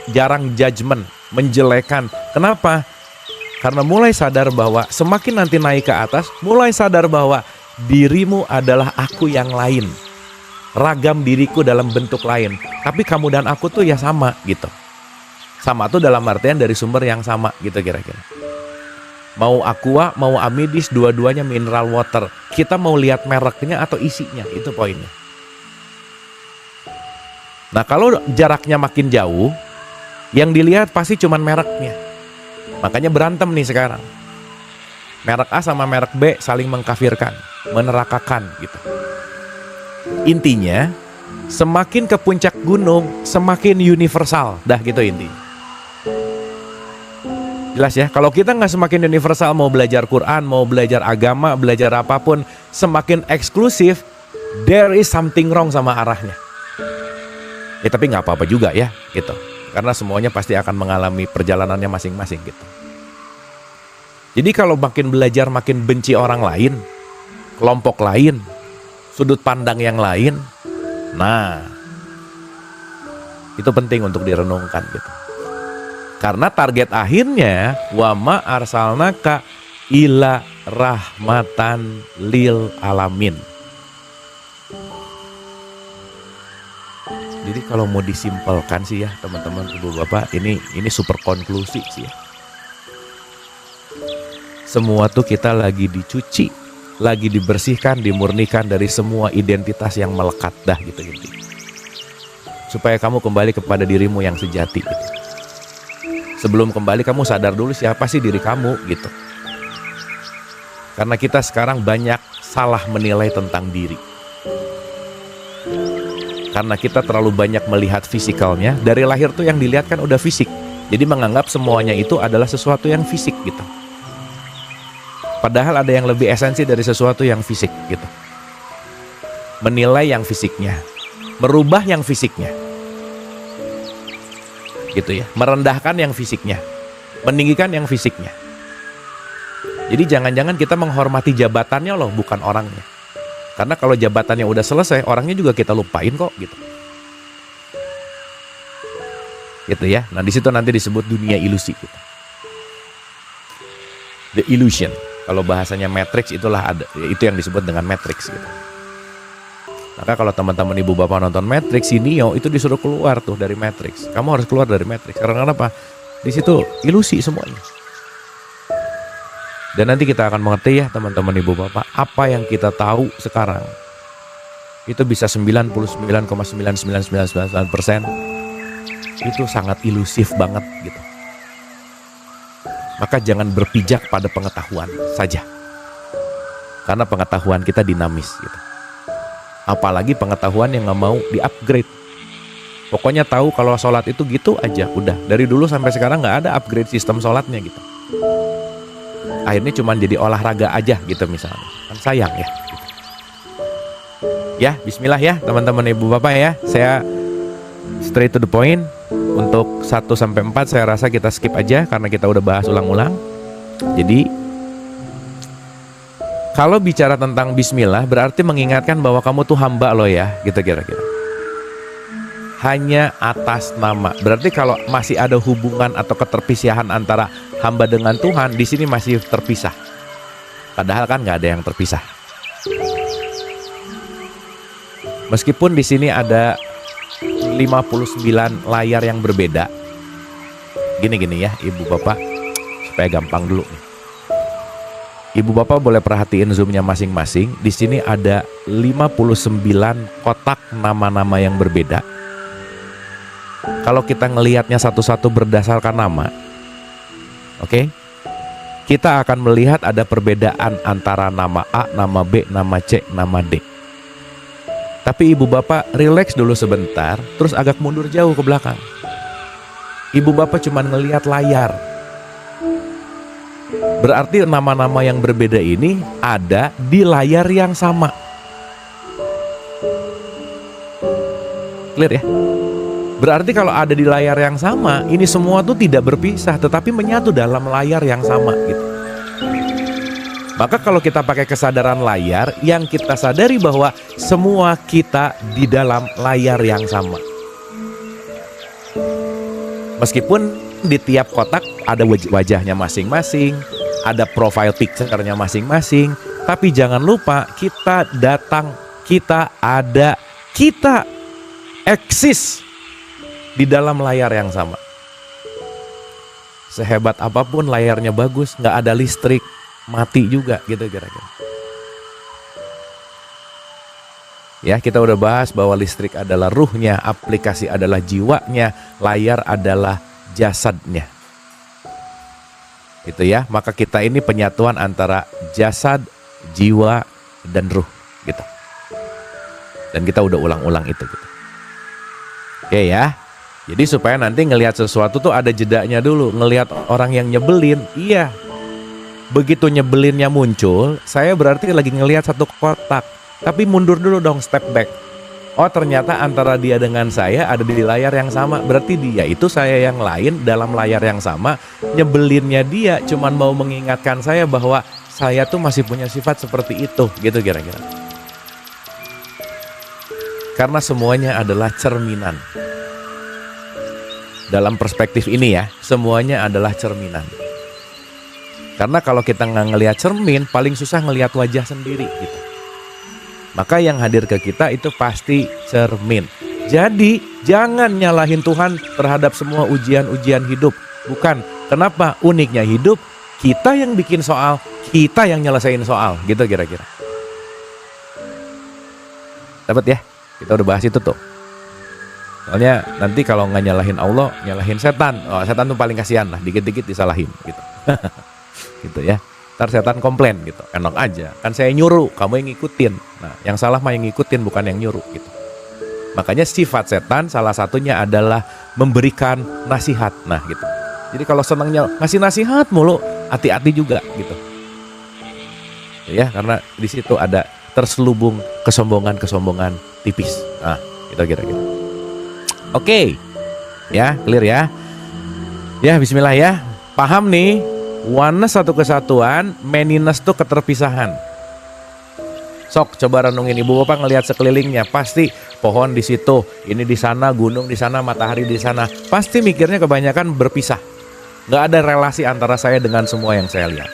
jarang judgement, menjelekan. Kenapa? Karena mulai sadar bahwa semakin nanti naik ke atas, mulai sadar bahwa dirimu adalah aku yang lain. Ragam diriku dalam bentuk lain. Tapi kamu dan aku tuh ya sama gitu. Sama tuh dalam artian dari sumber yang sama gitu kira-kira. Mau aqua, mau amidis, dua-duanya mineral water. Kita mau lihat mereknya atau isinya, itu poinnya. Nah kalau jaraknya makin jauh, yang dilihat pasti cuman mereknya. Makanya berantem nih sekarang. Merek A sama merek B saling mengkafirkan, menerakakan gitu. Intinya, semakin ke puncak gunung, semakin universal. Dah gitu intinya. Jelas ya, kalau kita nggak semakin universal, mau belajar Quran, mau belajar agama, belajar apapun, semakin eksklusif, there is something wrong sama arahnya. Ya tapi nggak apa-apa juga ya, gitu. Karena semuanya pasti akan mengalami perjalanannya masing-masing gitu. Jadi kalau makin belajar, makin benci orang lain, kelompok lain, sudut pandang yang lain, nah itu penting untuk direnungkan gitu. Karena target akhirnya wa ma arsalnaka ila rahmatan lil alamin. Jadi kalau mau disimpelkan sih ya teman-teman ibu bapak, ini super konklusi sih ya. Semua tuh kita lagi dicuci, lagi dibersihkan, dimurnikan dari semua identitas yang melekat dah gitu intinya. Supaya kamu kembali kepada dirimu yang sejati gitu. Sebelum kembali kamu sadar dulu siapa sih diri kamu gitu. Karena kita sekarang banyak salah menilai tentang diri. Karena kita terlalu banyak melihat fisikalnya, dari lahir tuh yang dilihat kan udah fisik. Jadi menganggap semuanya itu adalah sesuatu yang fisik gitu. Padahal ada yang lebih esensi dari sesuatu yang fisik gitu. Menilai yang fisiknya, merubah yang fisiknya. Gitu ya, merendahkan yang fisiknya, meninggikan yang fisiknya. Jadi jangan-jangan kita menghormati jabatannya loh, bukan orangnya. Karena kalau jabatannya udah selesai, orangnya juga kita lupain kok gitu. Gitu ya. Nah, di situ nanti disebut dunia ilusi gitu. The illusion. Kalau bahasanya Matrix itulah ada, itu yang disebut dengan Matrix gitu. Maka kalau teman-teman ibu bapak nonton Matrix, si Neo itu disuruh keluar tuh dari Matrix. Kamu harus keluar dari Matrix. Karena kenapa? Di situ ilusi semuanya. Dan nanti kita akan mengerti ya teman-teman ibu bapak, apa yang kita tahu sekarang itu bisa 99,99999% itu sangat ilusif banget gitu. Maka jangan berpijak pada pengetahuan saja. Karena pengetahuan kita dinamis gitu. Apalagi pengetahuan yang gak mau di-upgrade. Pokoknya tahu kalau sholat itu gitu aja, udah. Dari dulu sampai sekarang gak ada upgrade sistem sholatnya gitu. Akhirnya cuma jadi olahraga aja gitu misalnya. Kan sayang ya gitu. Ya bismillah ya teman-teman ibu bapak ya. Saya straight to the point. Untuk 1-4 saya rasa kita skip aja karena kita udah bahas ulang-ulang. Jadi kalau bicara tentang bismillah berarti mengingatkan bahwa kamu tuh hamba loh ya, gitu kira-kira. Hanya atas nama. Berarti kalau masih ada hubungan atau keterpisahan antara hamba dengan Tuhan, di sini masih terpisah. Padahal kan nggak ada yang terpisah. Meskipun di sini ada 59 layar yang berbeda. Gini-gini ya, ibu bapak, supaya gampang dulu nih. Ibu bapak boleh perhatiin zoomnya masing-masing. Di sini ada 59 kotak nama-nama yang berbeda. Kalau kita ngelihatnya satu-satu berdasarkan nama, oke? Kita akan melihat ada perbedaan antara nama A, nama B, nama C, nama D. Tapi ibu bapak relax dulu sebentar, terus agak mundur jauh ke belakang. Ibu bapak cuma ngelihat layar. Berarti nama-nama yang berbeda ini ada di layar yang sama. Clear ya? Berarti kalau ada di layar yang sama, ini semua tuh tidak berpisah, tetapi menyatu dalam layar yang sama gitu. Maka kalau kita pakai kesadaran layar, yang kita sadari bahwa semua kita di dalam layar yang sama. Meskipun di tiap kotak ada wajahnya masing-masing, ada profile picture-nya masing-masing, tapi jangan lupa kita datang, kita ada, kita eksis di dalam layar yang sama. Sehebat apapun layarnya bagus, nggak ada listrik, mati juga gitu kira-kira. Ya, kita udah bahas bahwa listrik adalah ruhnya, aplikasi adalah jiwanya, layar adalah jasadnya. Gitu ya. Maka kita ini penyatuan antara jasad, jiwa dan ruh gitu. Dan kita udah ulang-ulang itu gitu. Oke ya. Jadi supaya nanti ngelihat sesuatu tuh ada jedanya dulu. Ngelihat orang yang nyebelin, iya. Begitu nyebelinnya muncul, saya berarti lagi ngelihat satu kotak. Tapi mundur dulu dong, step back. Oh ternyata antara dia dengan saya ada di layar yang sama. Berarti dia itu saya yang lain dalam layar yang sama. Nyebelinnya dia cuman mau mengingatkan saya bahwa saya tuh masih punya sifat seperti itu. Gitu kira-kira. Karena semuanya adalah cerminan. Dalam perspektif ini ya, semuanya adalah cerminan. Karena kalau kita nggak ngelihat cermin, paling susah ngelihat wajah sendiri gitu. Maka yang hadir ke kita itu pasti cermin. Jadi jangan nyalahin Tuhan terhadap semua ujian-ujian hidup. Bukan. Kenapa? Uniknya hidup, kita yang bikin soal, kita yang nyelesain soal. Gitu kira-kira. Dapat ya? Kita udah bahas itu tuh. Soalnya nanti kalau nggak nyalahin Allah, nyalahin setan. Oh, setan tuh paling kasihan lah, dikit-dikit disalahin gitu. Gitu ya. Ntar setan komplain gitu. Enak aja, kan saya nyuruh, kamu yang ngikutin. Nah, yang salah mah yang ngikutin, bukan yang nyuruh gitu. Makanya sifat setan salah satunya adalah memberikan nasihat. Nah gitu. Jadi kalau senangnya ngasih nasihat mulu, hati-hati juga gitu. Ya, karena di situ ada terselubung kesombongan tipis. Nah, gitu kira-kira. Oke. Ya, clear ya. Ya, bismillah ya. Paham nih, oneness satu kesatuan, manyness tuh keterpisahan. Sok coba renungin, ibu bapak ngelihat sekelilingnya, pasti pohon di situ, ini di sana, gunung di sana, matahari di sana. Pasti mikirnya kebanyakan berpisah. Nggak ada relasi antara saya dengan semua yang saya lihat.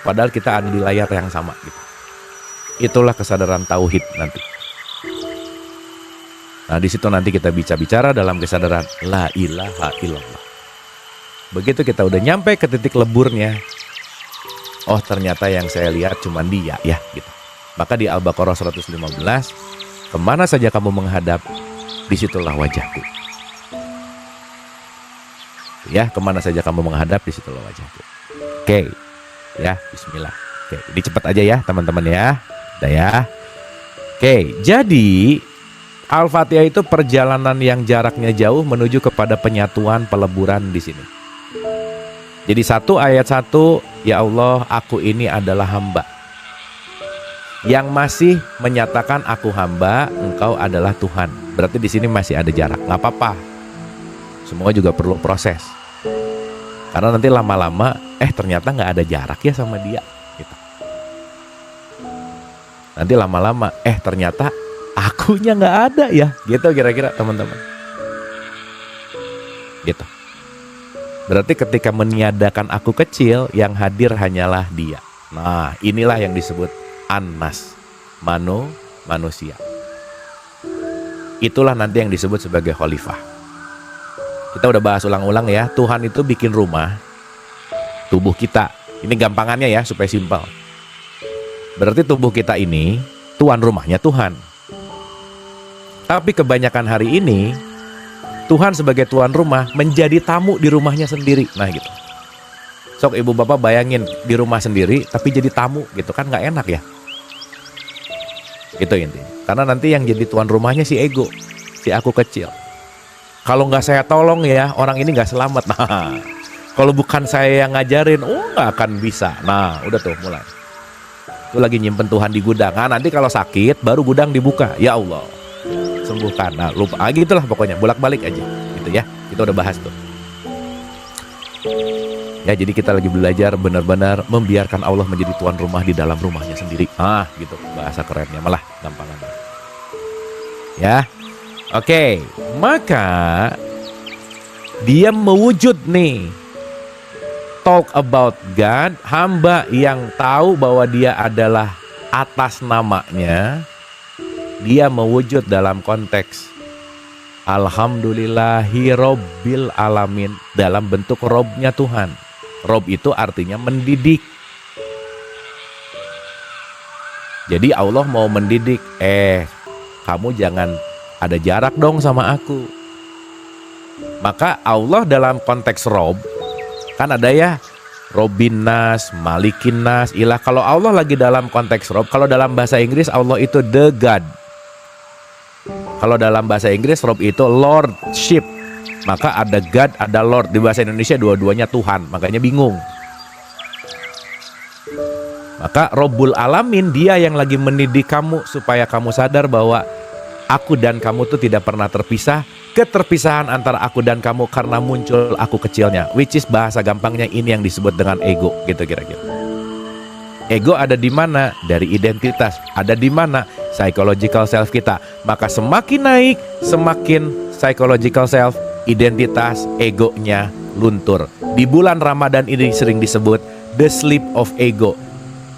Padahal kita ada di layar yang sama gitu. Itulah kesadaran tauhid nanti. Nah, di situ nanti kita bicara dalam kesadaran la ilaha illallah. Begitu kita udah nyampe ke titik leburnya, oh ternyata yang saya lihat cuma dia ya gitu. Maka di Al-Baqarah 115, kemana saja kamu menghadap, disitulah wajahku. Ya, kemana saja kamu menghadap, disitulah wajahku. Oke, ya, bismillah. Oke, ini cepat aja ya teman-teman ya. Udah ya. Oke, jadi Al-Fatihah itu perjalanan yang jaraknya jauh menuju kepada penyatuan peleburan di sini. Jadi ayat 1, ya Allah, aku ini adalah hamba yang masih menyatakan aku hamba, engkau adalah Tuhan. Berarti di sini masih ada jarak. Nggak apa-apa. Semua juga perlu proses. Karena nanti lama-lama, ternyata nggak ada jarak ya sama dia. Gitu. Nanti lama-lama, ternyata akunya nggak ada ya. Gitu kira-kira teman-teman. Gitu. Berarti ketika meniadakan aku kecil, yang hadir hanyalah dia. Nah, inilah yang disebut An-Nas, manusia. Itulah nanti yang disebut sebagai khalifah. Kita udah bahas ulang-ulang ya, Tuhan itu bikin rumah, tubuh kita. Ini gampangannya ya, supaya simpel. Berarti tubuh kita ini, tuan rumahnya Tuhan. Tapi kebanyakan hari ini, Tuhan sebagai tuan rumah menjadi tamu di rumahnya sendiri. Nah gitu. Sok ibu bapak bayangin di rumah sendiri, tapi jadi tamu gitu kan nggak enak ya. Itu intinya. Karena nanti yang jadi tuan rumahnya si ego, si aku kecil. Kalau nggak saya tolong ya, orang ini nggak selamat. Nah, kalau bukan saya yang ngajarin, nggak akan bisa. Nah, udah tuh mulai. Itu lagi nyimpen Tuhan di gudang. Nah, nanti kalau sakit, baru gudang dibuka. Ya Allah, sembuhkan. Nah, lupa. Gitulah pokoknya, bolak-balik aja. Gitu ya. Kita udah bahas tuh. Ya, jadi kita lagi belajar benar-benar membiarkan Allah menjadi tuan rumah di dalam rumahnya sendiri. Gitu bahasa kerennya, malah gampangan. Ya. Oke, maka dia mewujud nih. Talk about God, hamba yang tahu bahwa dia adalah atas namanya. Dia mewujud dalam konteks Alhamdulillahi Robbil Alamin, dalam bentuk Robnya Tuhan. Rob itu artinya mendidik. Jadi Allah mau mendidik, kamu jangan ada jarak dong sama aku. Maka Allah dalam konteks Rob, kan ada ya Robin Nas, Malikin Nas, Ilah. Kalau Allah lagi dalam konteks Rob, kalau dalam bahasa Inggris Allah itu the God. Kalau dalam bahasa Inggris Rob itu Lordship. Maka ada God, ada Lord. Di bahasa Indonesia dua-duanya Tuhan, makanya bingung. Maka Robbul Alamin, dia yang lagi mendidik kamu supaya kamu sadar bahwa aku dan kamu tuh tidak pernah terpisah. Keterpisahan antara aku dan kamu karena muncul aku kecilnya, which is bahasa gampangnya ini yang disebut dengan ego, gitu kira-kira. Ego ada di mana? Dari identitas. Ada di mana? Psychological self kita. Maka semakin naik, semakin psychological self, identitas egonya luntur. Di bulan Ramadan ini sering disebut the sleep of ego.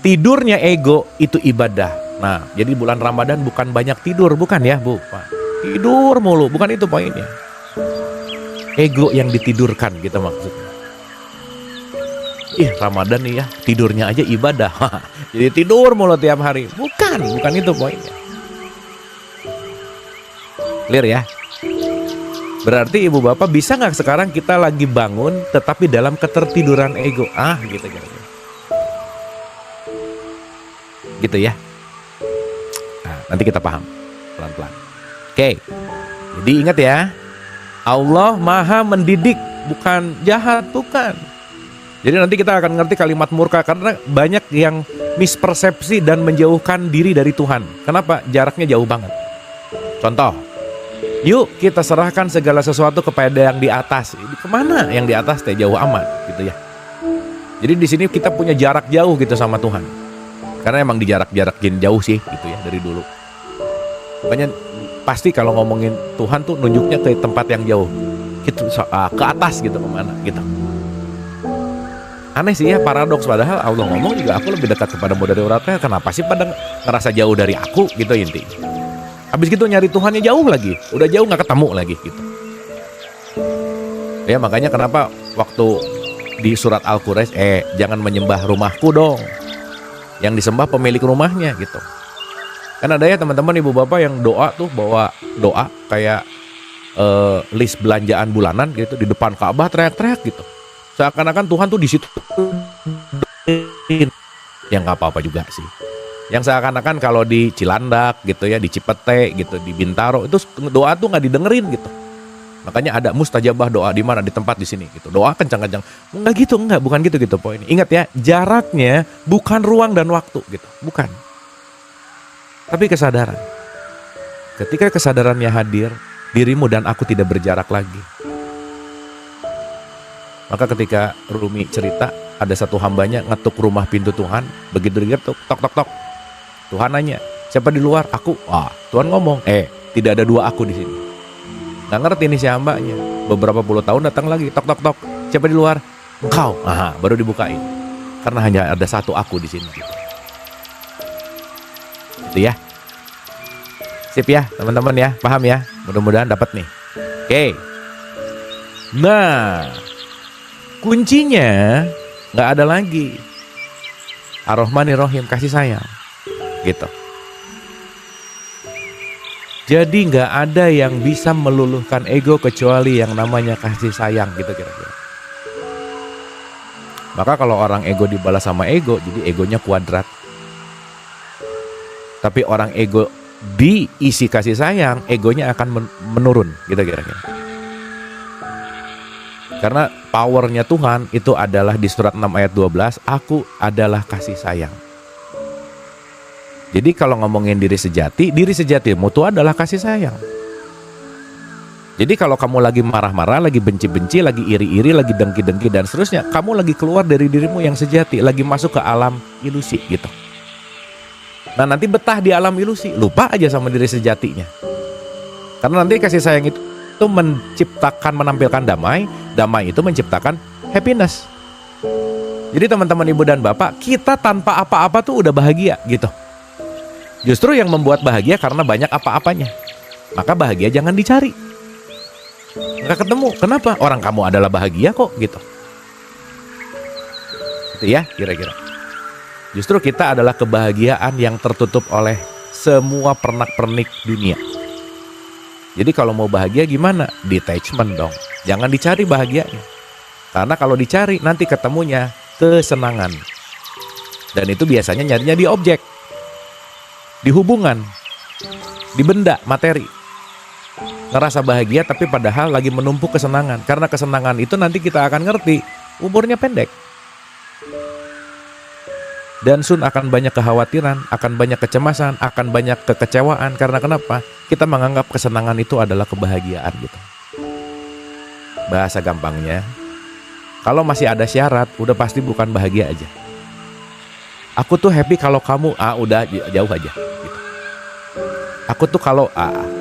Tidurnya ego itu ibadah. Nah, jadi bulan Ramadan bukan banyak tidur, bukan ya, Bu? Tidur mulu, bukan itu poinnya. Ego yang ditidurkan gitu maksudnya. Ramadan nih ya, tidurnya aja ibadah. Jadi tidur mulu tiap hari. Bukan itu poinnya. Clear ya? Berarti ibu bapak bisa nggak sekarang kita lagi bangun tetapi dalam ketertiduran ego? Gitu. Gitu ya. Nah, nanti kita paham pelan-pelan. Oke. Jadi ingat ya, Allah Maha mendidik, bukan jahat, bukan. Jadi nanti kita akan ngerti kalimat murka karena banyak yang mispersepsi dan menjauhkan diri dari Tuhan. Kenapa? Jaraknya jauh banget. Contoh, yuk kita serahkan segala sesuatu kepada yang di atas. Kemana yang di atas teh? Jauh amat gitu ya. Jadi di sini kita punya jarak jauh gitu sama Tuhan. Karena emang dijarak-jarakin jauh sih gitu ya dari dulu. Makanya pasti kalau ngomongin Tuhan tuh nunjuknya ke tempat yang jauh. Gitu, ke atas gitu, kemana gitu. Aneh sih ya, paradoks, padahal Allah ngomong juga aku lebih dekat kepadamu dari uratnya. Kenapa sih pada ngerasa jauh dari aku gitu intinya. Habis gitu nyari Tuhannya jauh lagi, udah jauh nggak ketemu lagi gitu. Ya makanya kenapa waktu di surat Al-Quraisy, jangan menyembah rumahku dong, yang disembah pemilik rumahnya gitu. Kan ada ya teman-teman ibu bapak yang doa tuh bawa doa kayak list belanjaan bulanan gitu di depan Ka'bah teriak-teriak gitu. Seakan-akan Tuhan tuh di situ. Yang nggak apa-apa juga sih. Yang seakan-akan kalau di Cilandak gitu ya, di Cipete gitu, di Bintaro itu doa tuh nggak didengerin gitu. Makanya ada mustajabah doa di mana, di tempat di sini gitu. Doa kencang-kencang. Enggak gitu, bukan gitu poinnya. Ingat ya, jaraknya bukan ruang dan waktu gitu, bukan. Tapi kesadaran. Ketika kesadarannya hadir, dirimu dan aku tidak berjarak lagi. Maka ketika Rumi cerita, ada satu hambanya ngetuk rumah pintu Tuhan, begitu digetuk, tok tok tok. Tuhan nanya, siapa di luar? Aku. Tuhan ngomong, tidak ada dua aku di sini. Nggak ngerti nih si hambanya. Beberapa puluh tahun datang lagi, tok tok tok. Siapa di luar? Engkau. Baru dibukain. Karena hanya ada satu aku di sini. Itu ya. Sip ya, teman-teman ya, paham ya? Mudah-mudahan dapat nih. Oke. Nah, kuncinya nggak ada lagi. Ar-Rahmanir-Rahim, kasih sayang. Gitu. Jadi nggak ada yang bisa meluluhkan ego kecuali yang namanya kasih sayang gitu kira-kira. Maka kalau orang ego dibalas sama ego, jadi egonya kuadrat. Tapi orang ego diisi kasih sayang, egonya akan menurun gitu kira-kira. Karena powernya Tuhan itu adalah di surat 6 ayat 12, aku adalah kasih sayang. Jadi kalau ngomongin diri sejatimu itu adalah kasih sayang. Jadi kalau kamu lagi marah-marah, lagi benci-benci, lagi iri-iri, lagi dengki-dengki dan seterusnya, kamu lagi keluar dari dirimu yang sejati, lagi masuk ke alam ilusi gitu. Nah nanti betah di alam ilusi, lupa aja sama diri sejatinya. Karena nanti kasih sayang itu menciptakan, menampilkan damai, damai itu menciptakan happiness. Jadi teman-teman ibu dan bapak, kita tanpa apa-apa tuh udah bahagia gitu. Justru yang membuat bahagia karena banyak apa-apanya. Maka bahagia jangan dicari. Nggak ketemu, kenapa? Orang kamu adalah bahagia kok gitu. Itu ya kira-kira. Justru kita adalah kebahagiaan yang tertutup oleh semua pernak-pernik dunia. Jadi kalau mau bahagia gimana? Detachment dong. Jangan dicari bahagianya. Karena kalau dicari nanti ketemunya kesenangan. Dan itu biasanya nyarinya di objek, di hubungan, di benda, materi. Ngerasa bahagia tapi padahal lagi menumpuk kesenangan. Karena kesenangan itu nanti kita akan ngerti umurnya pendek. Dan soon akan banyak kekhawatiran, akan banyak kecemasan, akan banyak kekecewaan. Karena kenapa? Kita menganggap kesenangan itu adalah kebahagiaan gitu. Bahasa gampangnya, kalau masih ada syarat, udah pasti bukan bahagia aja. Aku tuh happy kalau kamu, udah jauh aja gitu. Aku tuh kalau,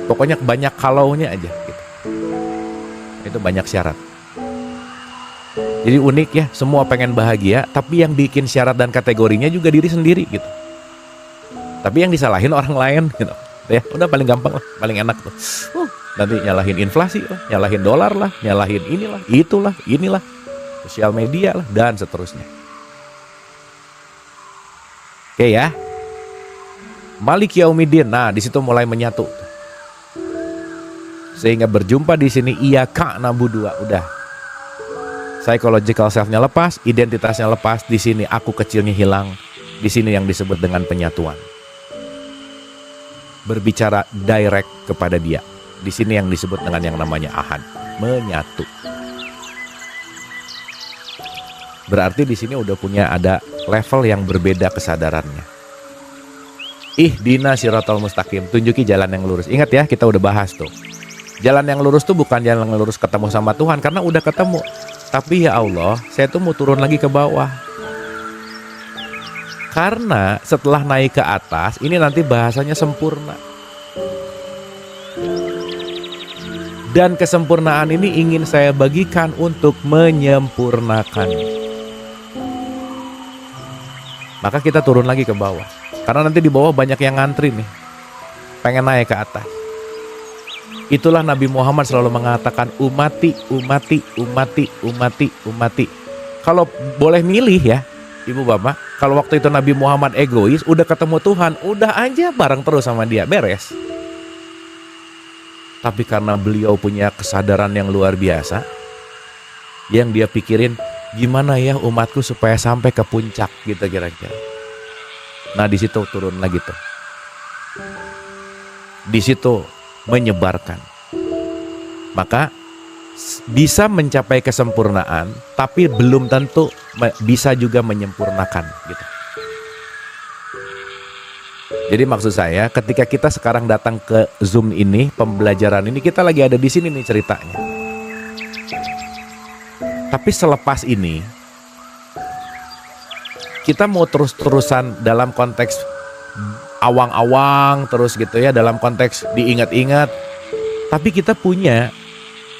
pokoknya banyak kalaunya aja gitu. Itu banyak syarat. Jadi unik ya, semua pengen bahagia, tapi yang bikin syarat dan kategorinya juga diri sendiri gitu. Tapi yang disalahin orang lain gitu. Ya, udah paling gampang lah, paling enak tuh. Nanti nyalahin inflasi lah, nyalahin dolar lah, nyalahin inilah, itulah, inilah, sosial media lah, dan seterusnya. Oke ya. Malik Yaumiddin. Nah, di situ mulai menyatu. Sehingga berjumpa di sini iyyaka na'budu, udah. Psychological self-nya lepas, identitasnya lepas, di sini aku kecilnya hilang, Di sini yang disebut dengan penyatuan. Berbicara direct kepada dia. Di sini yang disebut dengan yang namanya ahad, menyatu. Berarti di sini udah punya ada level yang berbeda kesadarannya. Ihdina siratal mustaqim, tunjuki jalan yang lurus. Ingat ya, kita udah bahas tuh. Jalan yang lurus tuh bukan jalan yang lurus ketemu sama Tuhan, karena udah ketemu. Tapi ya Allah, saya tuh mau turun lagi ke bawah. Karena setelah naik ke atas, ini nanti bahasanya sempurna. Dan kesempurnaan ini ingin saya bagikan untuk menyempurnakan. Maka kita turun lagi ke bawah. Karena nanti di bawah banyak yang ngantri nih. Pengen naik ke atas. Itulah Nabi Muhammad selalu mengatakan umati, umati, umati, umati, umati. Kalau boleh milih ya, Ibu Bapak, kalau waktu itu Nabi Muhammad egois, udah ketemu Tuhan, udah aja bareng terus sama dia, beres. Tapi karena beliau punya kesadaran yang luar biasa, yang dia pikirin, gimana ya umatku supaya sampai ke puncak gitu kira-kira. Nah di situ turun lagi tuh. Di situ menyebarkan. Maka bisa mencapai kesempurnaan, tapi belum tentu bisa juga menyempurnakan gitu. Jadi maksud saya, ketika kita sekarang datang ke Zoom ini, pembelajaran ini, kita lagi ada di sini nih ceritanya. Tapi selepas ini, kita mau terus-terusan dalam konteks awang-awang terus gitu ya, dalam konteks diingat-ingat. Tapi kita punya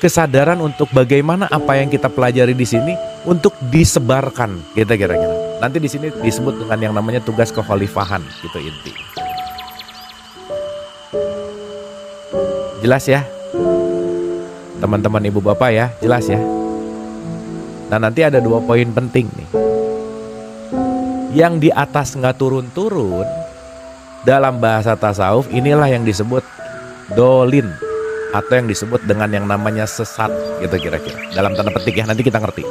kesadaran untuk bagaimana apa yang kita pelajari di sini untuk disebarkan gitu kira-kira. Nanti di sini disebut dengan yang namanya tugas kekhalifahan gitu inti. Jelas ya? Teman-teman Ibu Bapak ya, jelas ya? Nah nanti ada 2 poin penting nih. Yang di atas nggak turun-turun, dalam bahasa tasawuf inilah yang disebut dolin. Atau yang disebut dengan yang namanya sesat gitu kira-kira. Dalam tanda petik ya, nanti kita ngerti.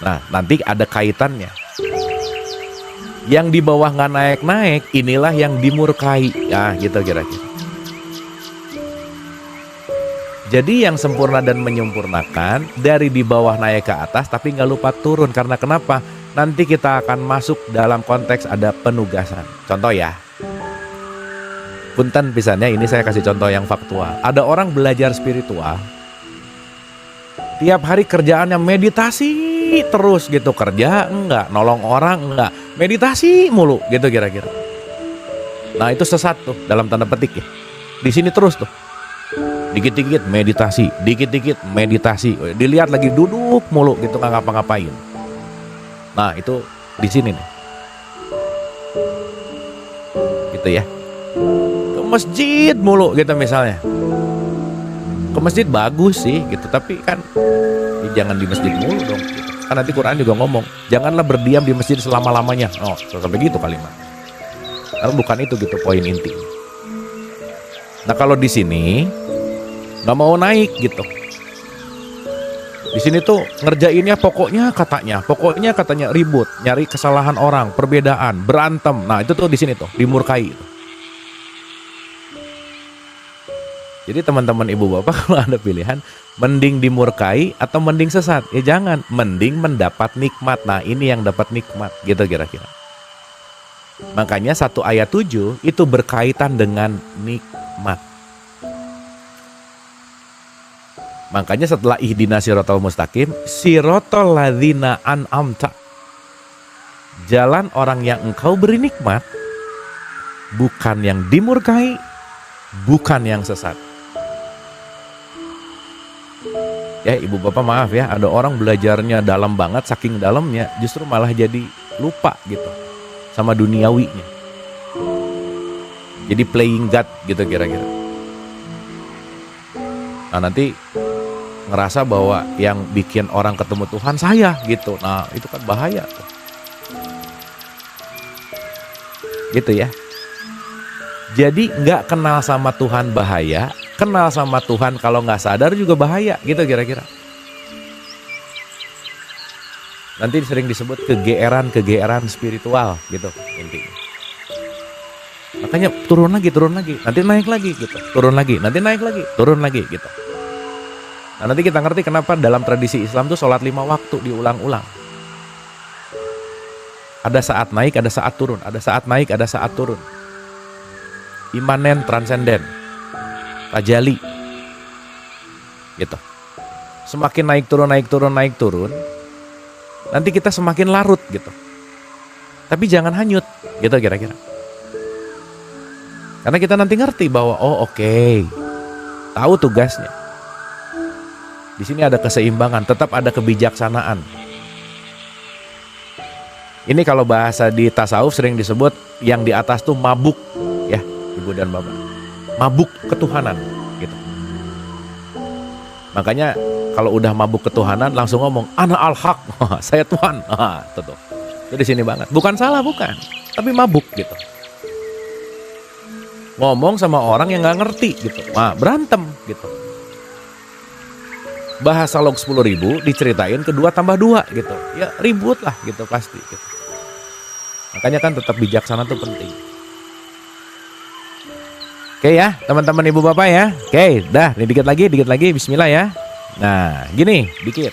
Nah nanti ada kaitannya. Yang di bawah nggak naik-naik, inilah yang dimurkai. Ya gitu kira-kira. Jadi yang sempurna dan menyempurnakan, dari di bawah naik ke atas, tapi nggak lupa turun. Karena kenapa? Nanti kita akan masuk dalam konteks ada penugasan. Contoh ya. Punten pisannya, ini saya kasih contoh yang faktual. Ada orang belajar spiritual, tiap hari kerjaannya meditasi terus gitu. Kerja enggak, nolong orang enggak, meditasi mulu gitu kira-kira. Nah itu sesat tuh dalam tanda petik ya. Di sini terus tuh, dikit-dikit meditasi, dikit-dikit meditasi. Dilihat lagi duduk mulu gitu, nggak ngapa-ngapain. Nah itu di sini nih, gitu ya. Masjid mulu gitu misalnya. Ke masjid bagus sih gitu, tapi kan ya jangan di masjid mulu dong gitu. Kan nanti Quran juga ngomong, janganlah berdiam di masjid selama-lamanya. Oh, sampai gitu kalimat. Tapi bukan itu gitu poin inti. Nah, kalau di sini nggak mau naik gitu. Di sini tuh ngerjainnya pokoknya katanya ribut, nyari kesalahan orang, perbedaan, berantem. Nah, itu tuh di sini tuh dimurkai itu. Jadi teman-teman Ibu Bapak kalau ada pilihan, mending dimurkai atau mending sesat? Ya jangan, mending mendapat nikmat. Nah ini yang dapat nikmat gitu kira-kira. Makanya 1 ayat 7 itu berkaitan dengan nikmat. Makanya setelah ihdina siratal mustaqim, siratal ladzina an'amta, jalan orang yang engkau beri nikmat, bukan yang dimurkai, bukan yang sesat. Ya Ibu Bapak maaf ya, ada orang belajarnya dalam banget, saking dalamnya justru malah jadi lupa gitu sama duniawinya. Jadi playing God gitu kira-kira. Nah nanti ngerasa bahwa yang bikin orang ketemu Tuhan saya gitu. Nah itu kan bahaya tuh. Gitu ya. Jadi nggak kenal sama Tuhan bahaya, kenal sama Tuhan kalau nggak sadar juga bahaya gitu kira-kira. Nanti sering disebut kegeeran spiritual gitu intinya. Makanya turun lagi, nanti naik lagi gitu. Turun lagi, nanti naik lagi, turun lagi gitu. Nah, nanti kita ngerti kenapa dalam tradisi Islam tuh sholat 5 waktu diulang-ulang. Ada saat naik, ada saat turun, ada saat naik, ada saat turun. Imanen, transenden, tajali, gitu. Semakin naik turun, nanti kita semakin larut gitu. Tapi jangan hanyut, gitu kira-kira. Karena kita nanti ngerti bahwa oke, tahu tugasnya. Di sini ada keseimbangan, tetap ada kebijaksanaan. Ini kalau bahasa di tasawuf sering disebut yang di atas tuh mabuk, ya Ibu dan Bapak. Mabuk ketuhanan, gitu. Makanya kalau udah mabuk ketuhanan langsung ngomong ana al-haq, saya Tuhan. Itu di sini banget. Bukan salah, bukan, tapi mabuk gitu. Ngomong sama orang yang nggak ngerti gitu, berantem gitu. Bahasa log 10.000 diceritain kedua tambah 2 gitu, ya ribut lah gitu pasti gitu. Makanya kan tetap bijaksana tuh penting. Oke ya teman-teman ibu bapak ya. Oke dah, ini dikit lagi bismillah ya. Nah gini dikit.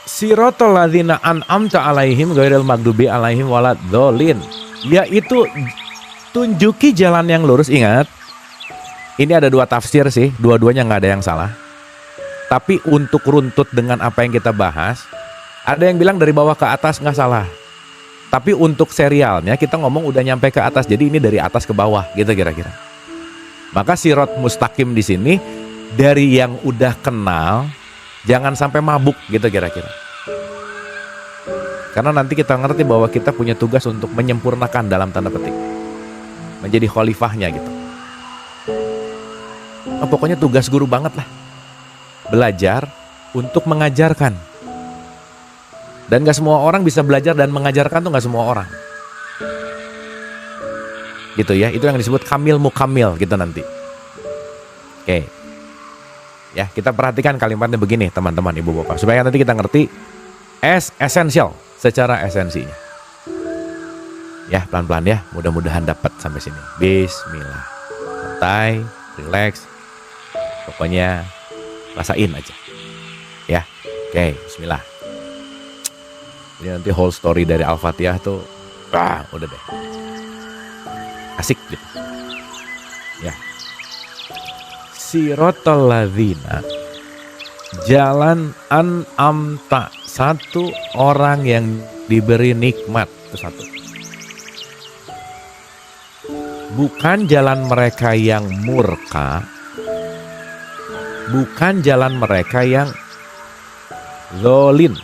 Siratal ladzina an'amta alaihim ghairil maghdubi alaihim waladdallin. Yaitu tunjuki jalan yang lurus. Ingat, ini ada 2 tafsir sih, dua-duanya nggak ada yang salah. Tapi untuk runtut dengan apa yang kita bahas, ada yang bilang dari bawah ke atas nggak salah. Tapi untuk serialnya kita ngomong udah nyampe ke atas, jadi ini dari atas ke bawah gitu kira-kira. Maka sirat mustaqim di sini dari yang udah kenal, jangan sampai mabuk gitu kira-kira. Karena nanti kita ngerti bahwa kita punya tugas untuk menyempurnakan dalam tanda petik, menjadi khalifahnya gitu. Pokoknya tugas guru banget lah. Belajar untuk mengajarkan. Dan gak semua orang bisa belajar dan mengajarkan tuh gak semua orang. Gitu ya, itu yang disebut kamil mukamil gitu nanti. Oke. Ya, kita perhatikan kalimatnya begini teman-teman ibu bapak. Supaya nanti kita ngerti esensial secara esensinya. Ya, pelan-pelan ya, mudah-mudahan dapat sampai sini. Bismillah. Santai, relax. Pokoknya rasain aja. Ya. Oke, bismillah. Ini nanti whole story dari Al-Fatihah tuh udah deh. Asik gitu. Ya. Siratal ladzina, jalan an'amta, satu orang yang diberi nikmat, itu satu. Bukan jalan mereka yang murka, bukan jalan mereka yang zolin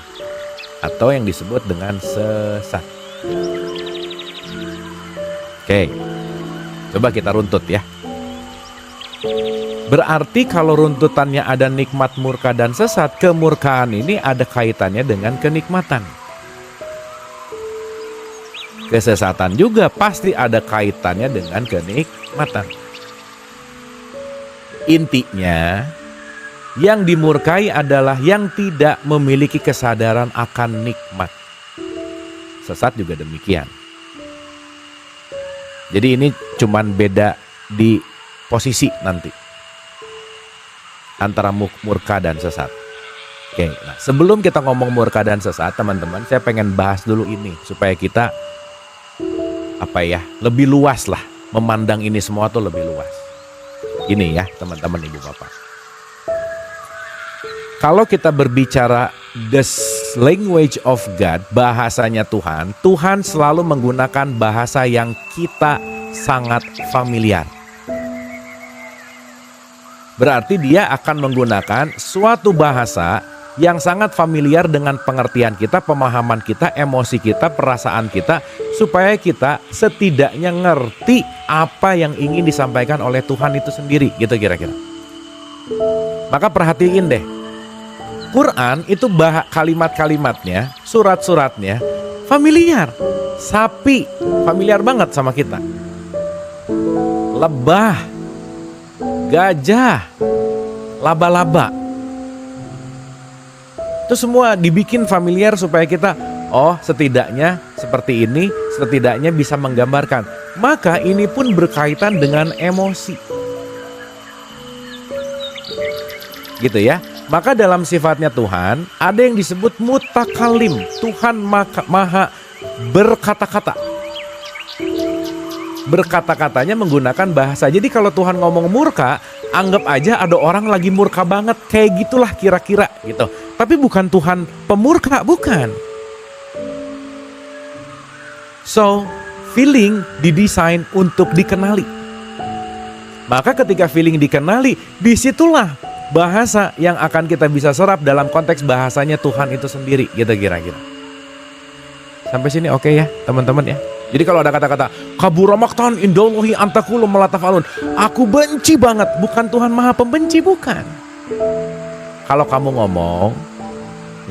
atau yang disebut dengan sesat. Oke, coba kita runtut ya. Berarti kalau runtutannya ada nikmat, murka, dan sesat, kemurkaan ini ada kaitannya dengan kenikmatan. Kesesatan juga pasti ada kaitannya dengan kenikmatan. Intinya, yang dimurkai adalah yang tidak memiliki kesadaran akan nikmat. Sesat juga demikian. Jadi ini cuman beda di posisi nanti antara murka dan sesat. Oke, nah sebelum kita ngomong murka dan sesat, teman-teman, saya pengen bahas dulu ini supaya kita lebih luas lah memandang ini semua tuh lebih luas. Ini ya, teman-teman ibu bapak. Kalau kita berbicara the language of God, bahasanya Tuhan, Tuhan selalu menggunakan bahasa yang kita sangat familiar. Berarti dia akan menggunakan suatu bahasa yang sangat familiar dengan pengertian kita, pemahaman kita, emosi kita, perasaan kita, supaya kita setidaknya ngerti apa yang ingin disampaikan oleh Tuhan itu sendiri, gitu kira-kira. Maka perhatiin deh, Quran itu kalimat-kalimatnya, surat-suratnya familiar. Sapi familiar banget sama kita. Lebah, gajah, laba-laba. Itu semua dibikin familiar supaya kita, oh setidaknya seperti ini, setidaknya bisa menggambarkan. Maka ini pun berkaitan dengan emosi. Gitu ya. Maka dalam sifatnya Tuhan ada yang disebut mutakalim. Tuhan maha berkata-kata. Berkata-katanya menggunakan bahasa. Jadi kalau Tuhan ngomong murka, anggap aja ada orang lagi murka banget. Kayak gitulah kira-kira gitu. Tapi bukan Tuhan pemurka, bukan. So, feeling didesain untuk dikenali. Maka ketika feeling dikenali, disitulah bahasa yang akan kita bisa serap dalam konteks bahasanya Tuhan itu sendiri, gitu kira-kira. Sampai sini oke ya teman-teman ya. Jadi kalau ada kata-kata kabura maqtan indallahi antakulu malatafalun, aku benci banget, bukan Tuhan maha pembenci, bukan. Kalau kamu ngomong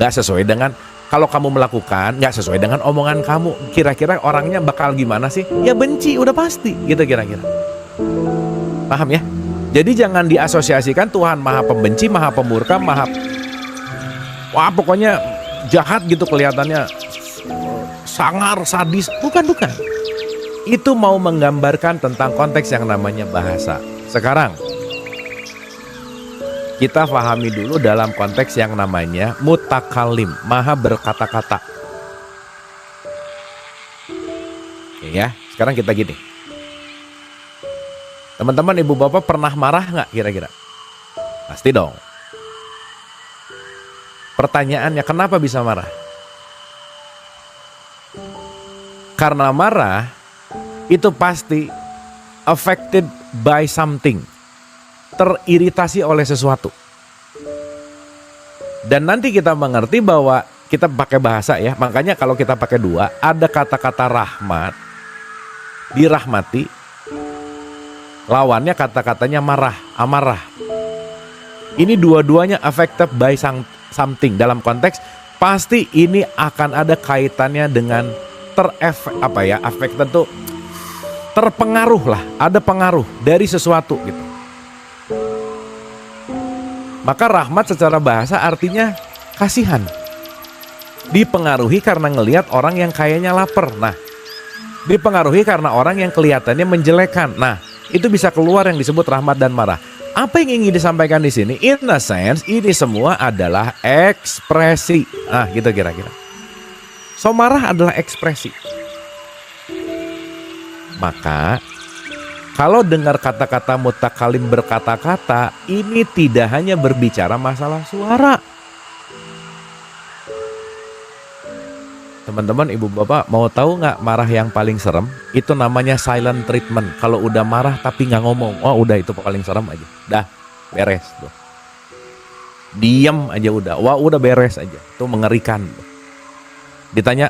nggak sesuai dengan, kalau kamu melakukan nggak sesuai dengan omongan kamu, kira-kira orangnya bakal gimana sih? Ya benci, udah pasti gitu kira-kira. Paham ya? Jadi jangan diasosiasikan Tuhan maha pembenci, maha pemurka, wah pokoknya jahat gitu kelihatannya, sangar, sadis. Bukan. Itu mau menggambarkan tentang konteks yang namanya bahasa. Sekarang kita pahami dulu dalam konteks yang namanya mutakalim, maha berkata-kata. Oke ya, sekarang kita gini. Teman-teman, ibu bapak pernah marah nggak kira-kira? Pasti dong. Pertanyaannya, kenapa bisa marah? Karena marah itu pasti affected by something. Teriritasi oleh sesuatu. Dan nanti kita mengerti bahwa kita pakai bahasa ya. Makanya kalau kita pakai dua, ada kata-kata rahmat, dirahmati, lawannya kata-katanya marah, amarah. Ini dua-duanya affected by something. Dalam konteks pasti ini akan ada kaitannya dengan affected tuh terpengaruh lah, ada pengaruh dari sesuatu gitu. Maka rahmat secara bahasa artinya kasihan. Dipengaruhi karena ngelihat orang yang kayaknya lapar. Nah, dipengaruhi karena orang yang kelihatannya menjelekan. Nah, itu bisa keluar yang disebut rahmat dan marah. Apa yang ingin disampaikan di sini? In a sense, ini semua adalah ekspresi. Nah, gitu kira-kira. So, marah adalah ekspresi. Maka kalau dengar kata-kata mutakalim berkata-kata, ini tidak hanya berbicara masalah suara. Teman-teman, ibu bapak mau tahu nggak marah yang paling serem? Itu namanya silent treatment. Kalau udah marah tapi nggak ngomong, wah udah itu paling serem aja. Dah beres tuh. Diam aja udah, wah udah beres aja. Itu mengerikan. Ditanya,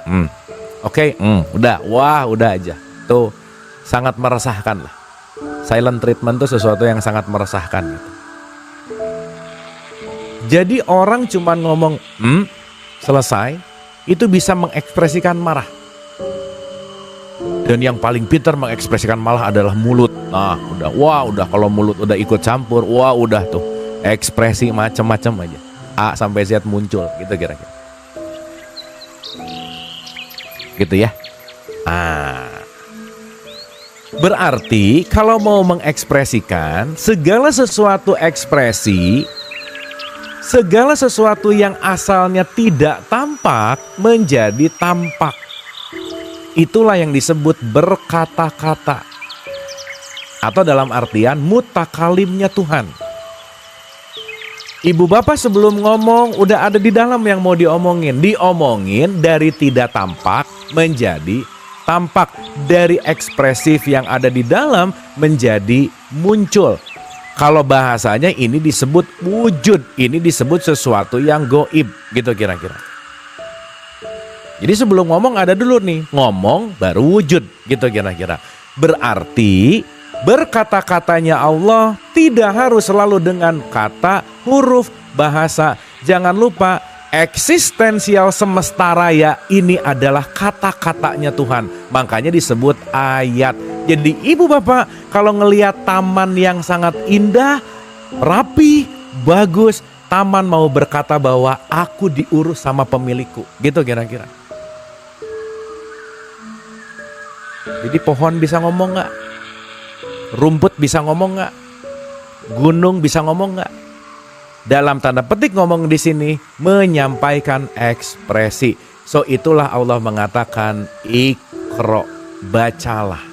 oke, udah, wah udah aja. Tuh sangat meresahkan lah. Silent treatment itu sesuatu yang sangat meresahkan gitu. Jadi orang cuma ngomong selesai, itu bisa mengekspresikan marah. Dan yang paling pintar mengekspresikan marah adalah mulut. Nah, udah kalau mulut udah ikut campur, wah udah tuh ekspresi macam-macam aja. A sampai Z muncul gitu kira-kira. Gitu ya. Berarti kalau mau mengekspresikan segala sesuatu ekspresi, segala sesuatu yang asalnya tidak tampak menjadi tampak. Itulah yang disebut berkata-kata. Atau dalam artian mutakalimnya Tuhan. Ibu bapak sebelum ngomong udah ada di dalam yang mau diomongin. Diomongin dari tidak tampak menjadi tampak, dari ekspresif yang ada di dalam menjadi muncul. Kalau bahasanya ini disebut wujud, ini disebut sesuatu yang goib, gitu kira-kira. Jadi sebelum ngomong ada dulu nih, ngomong baru wujud, gitu kira-kira. Berarti berkata-katanya Allah tidak harus selalu dengan kata, huruf, bahasa. Jangan lupa eksistensial semesta raya ini adalah kata-katanya Tuhan. Makanya disebut ayat. Jadi ibu bapak kalau ngelihat taman yang sangat indah, rapi, bagus, Taman mau berkata bahwa aku diurus sama pemilikku. Gitu kira-kira. Jadi pohon bisa ngomong nggak? Rumput bisa ngomong nggak? Gunung bisa ngomong nggak? Dalam tanda petik ngomong di sini menyampaikan ekspresi. So itulah Allah mengatakan Iqra, bacalah.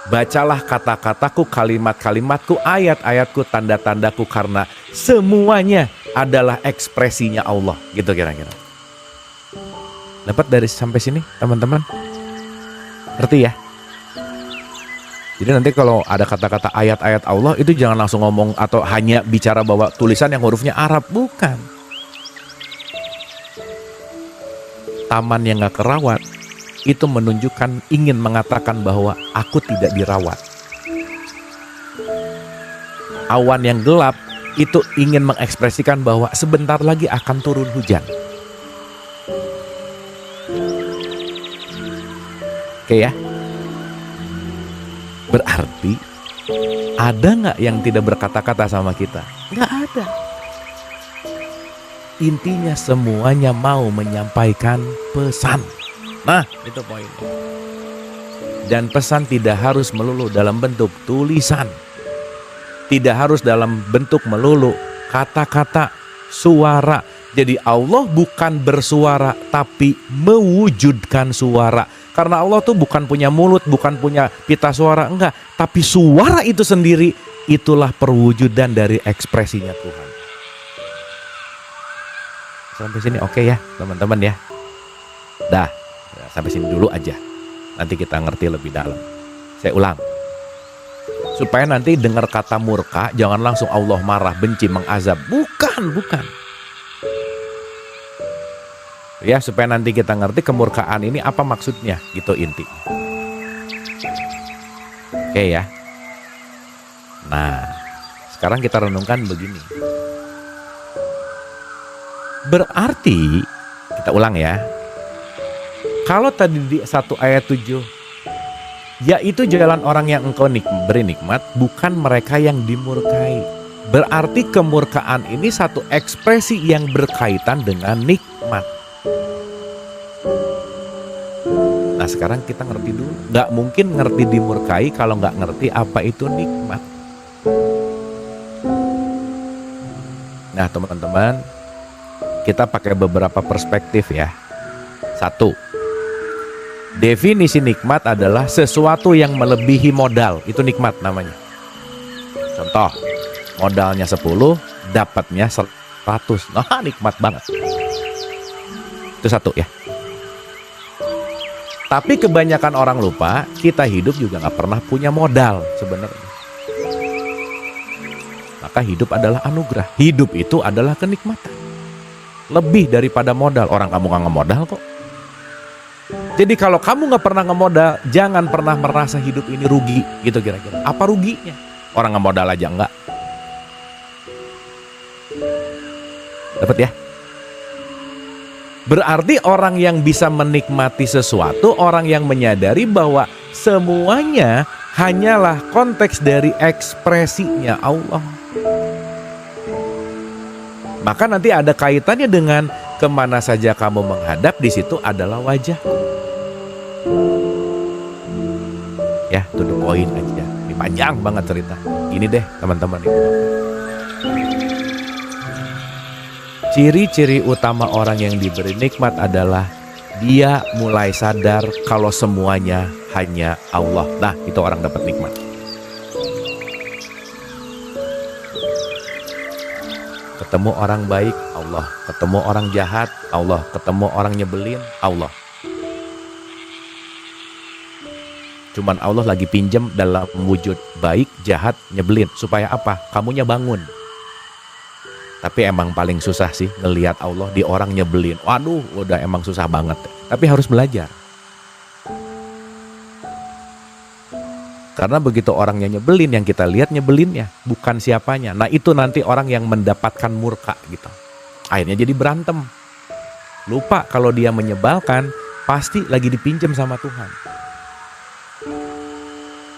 Bacalah kata-kataku, kalimat-kalimatku, ayat-ayatku, tanda-tandaku, karena semuanya adalah ekspresinya Allah. Gitu kira-kira. Dapat dari sampai sini teman-teman? Ngerti ya? Jadi nanti kalau ada kata-kata ayat-ayat Allah itu jangan langsung ngomong atau hanya bicara bahwa tulisan yang hurufnya Arab. Bukan. Taman yang gak kerawat itu menunjukkan ingin mengatakan bahwa aku tidak dirawat. Awan yang gelap itu ingin mengekspresikan bahwa sebentar lagi akan turun hujan. Oke ya. Berarti ada nggak yang tidak berkata-kata sama kita? Nggak ada. Intinya semuanya mau menyampaikan pesan. Nah, itu poinnya. Dan pesan tidak harus melulu dalam bentuk tulisan. Tidak harus dalam bentuk melulu kata-kata, suara. Jadi Allah bukan bersuara tapi mewujudkan suara. Karena Allah tuh bukan punya mulut, bukan punya pita suara, enggak. Tapi suara itu sendiri, itulah perwujudan dari ekspresinya Tuhan. Sampai sini oke ya teman-teman ya. Dah, sampai sini dulu aja. Nanti kita ngerti lebih dalam. Saya ulang. Supaya nanti dengar kata murka, jangan langsung Allah marah, benci, mengazab. Bukan. Ya, supaya nanti kita ngerti kemurkaan ini apa maksudnya, gitu inti. Oke ya. Nah, sekarang kita renungkan begini. Berarti, kita ulang ya. Kalau tadi di 1 ayat 7, yaitu jalan orang yang engkau beri nikmat, bukan mereka yang dimurkai. Berarti kemurkaan ini satu ekspresi yang berkaitan dengan nikmat. Nah sekarang kita ngerti dulu. Gak mungkin ngerti dimurkai kalau gak ngerti apa itu nikmat. Nah teman-teman, kita pakai beberapa perspektif ya. 1. Definisi nikmat adalah sesuatu yang melebihi modal. Itu nikmat namanya. Contoh, modalnya 10, dapatnya 100. Nah nikmat banget. Itu 1 ya. Tapi kebanyakan orang lupa, kita hidup juga gak pernah punya modal sebenarnya. Maka hidup adalah anugerah. Hidup itu adalah kenikmatan. Lebih daripada modal. Orang kamu gak ngemodal kok. Jadi kalau kamu gak pernah ngemodal, jangan pernah merasa hidup ini rugi. Gitu kira-kira. Apa ruginya? Orang ngemodal aja enggak. Dapat ya? Berarti orang yang bisa menikmati sesuatu, orang yang menyadari bahwa semuanya hanyalah konteks dari ekspresinya Allah. Maka nanti ada kaitannya dengan kemana saja kamu menghadap, di situ adalah wajah. Ya, to the point aja. Ini panjang banget cerita. Ini deh teman-teman itu. Ciri-ciri utama orang yang diberi nikmat adalah dia mulai sadar kalau semuanya hanya Allah. Nah, itu orang dapat nikmat. Ketemu orang baik, Allah. Ketemu orang jahat, Allah. Ketemu orang nyebelin, Allah. Cuman Allah lagi pinjam dalam wujud baik, jahat, nyebelin. Supaya apa? Kamunya bangun. Tapi emang paling susah sih ngelihat Allah di orang nyebelin. Waduh, udah emang susah banget. Tapi harus belajar. Karena begitu orangnya nyebelin, yang kita lihat nyebelinnya, bukan siapanya. Nah itu nanti orang yang mendapatkan murka gitu. Akhirnya jadi berantem. Lupa kalau dia menyebalkan, pasti lagi dipinjam sama Tuhan.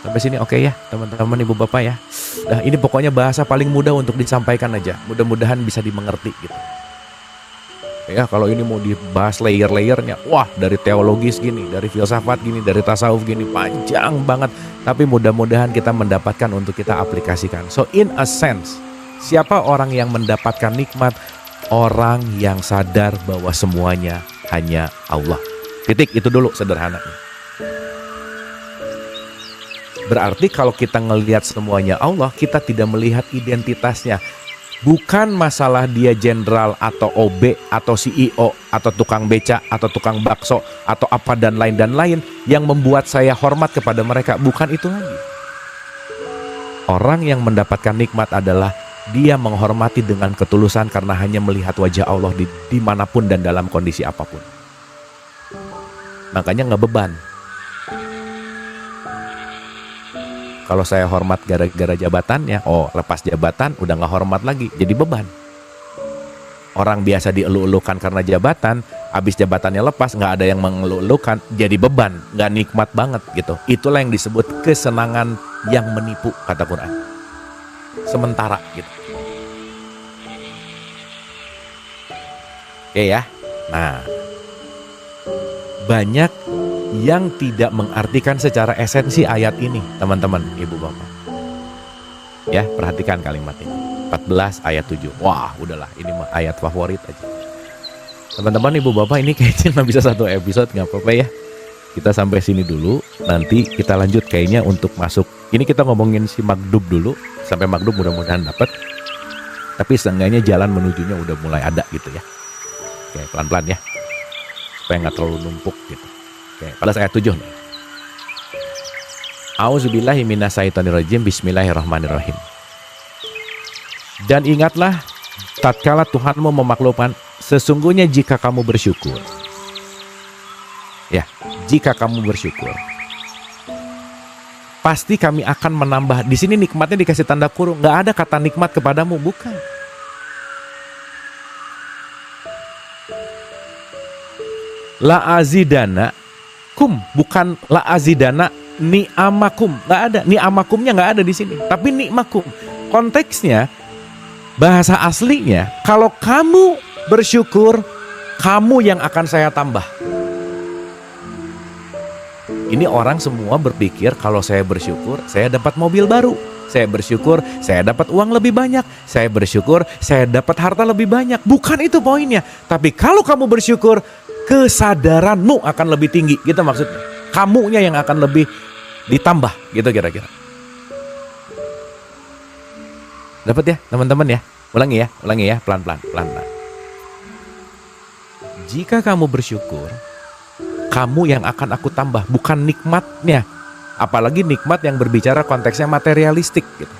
Sampai sini oke ya teman-teman ibu bapak ya. Nah ini pokoknya bahasa paling mudah untuk disampaikan aja. Mudah-mudahan bisa dimengerti gitu. Ya kalau ini mau dibahas layer-layernya, wah dari teologis gini, dari filsafat gini, dari tasawuf gini, panjang banget. Tapi mudah-mudahan kita mendapatkan untuk kita aplikasikan. So in a sense, siapa orang yang mendapatkan nikmat? Orang yang sadar bahwa semuanya hanya Allah. Titik, itu dulu sederhananya. Berarti kalau kita ngelihat semuanya Allah, kita tidak melihat identitasnya. Bukan masalah dia jenderal atau OB atau CEO atau tukang beca atau tukang bakso atau apa dan lain yang membuat saya hormat kepada mereka. Bukan itu lagi. Orang yang mendapatkan nikmat adalah dia menghormati dengan ketulusan karena hanya melihat wajah Allah dimanapun dan dalam kondisi apapun. Makanya nggak beban. Kalau saya hormat gara-gara jabatannya, lepas jabatan udah nggak hormat lagi, jadi beban. Orang biasa dielu-elukan karena jabatan, habis jabatannya lepas nggak ada yang mengeluh-elukan, jadi beban, nggak nikmat banget gitu. Itulah yang disebut kesenangan yang menipu, kata Quran. Sementara gitu. Oke ya. Nah, banyak yang tidak mengartikan secara esensi ayat ini, teman-teman, ibu bapak. Ya, perhatikan kalimat ini. 14 ayat 7. Wah, udahlah, ini mah ayat favorit aja. Teman-teman, ibu bapak, ini kayaknya nggak bisa satu episode, nggak apa-apa ya. Kita sampai sini dulu, nanti kita lanjut kayaknya untuk masuk. Ini kita ngomongin si Magdub dulu, sampai Magdub mudah-mudahan dapat. Tapi seenggaknya jalan menujunya udah mulai ada gitu ya. Oke, pelan-pelan ya. Supaya nggak terlalu numpuk gitu. Oke, pada ayat 7 nih. A'udzubillahi minasyaitonirrajim. Bismillahirrahmanirrahim. Dan ingatlah tatkala Tuhanmu memaklumkan, sesungguhnya jika kamu bersyukur. Ya, jika kamu bersyukur, pasti kami akan menambah. Di sini nikmatnya dikasih tanda kurung, nggak ada kata nikmat kepadamu, bukan. La azidana kum, bukan la azidana ni'amakum, nggak ada. Ni'amakumnya nggak ada di sini, tapi ni'makum. Konteksnya, bahasa aslinya, kalau kamu bersyukur, kamu yang akan saya tambah. Ini orang semua berpikir kalau saya bersyukur, saya dapat mobil baru. Saya bersyukur, saya dapat uang lebih banyak. Saya bersyukur, saya dapat harta lebih banyak. Bukan itu poinnya. Tapi kalau kamu bersyukur, kesadaranmu akan lebih tinggi. Gitu maksudnya. Kamunya yang akan lebih ditambah. Gitu kira-kira. Dapat ya teman-teman ya? Ulangi ya, pelan-pelan. Jika kamu bersyukur, kamu yang akan aku tambah, bukan nikmatnya. Apalagi nikmat yang berbicara konteksnya materialistik gitu.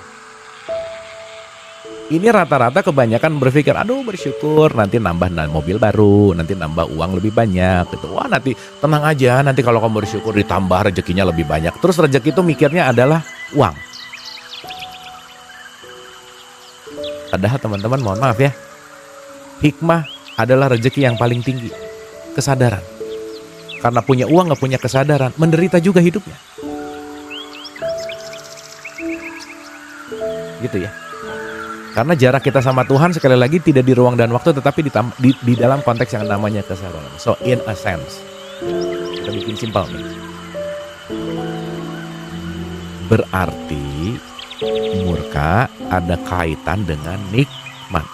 Ini rata-rata kebanyakan berpikir, aduh bersyukur nanti nambah mobil baru, nanti nambah uang lebih banyak gitu. Wah nanti tenang aja, nanti kalau kamu bersyukur ditambah rezekinya lebih banyak. Terus rezeki itu mikirnya adalah uang. Padahal teman-teman mohon maaf ya, hikmah adalah rezeki yang paling tinggi, kesadaran. Karena punya uang gak punya kesadaran, menderita juga hidupnya. Gitu ya. Karena jarak kita sama Tuhan sekali lagi tidak di ruang dan waktu, tetapi di dalam konteks yang namanya kesadaran. So in a sense, kita bikin simpel nih. Berarti murka ada kaitan dengan nikmat.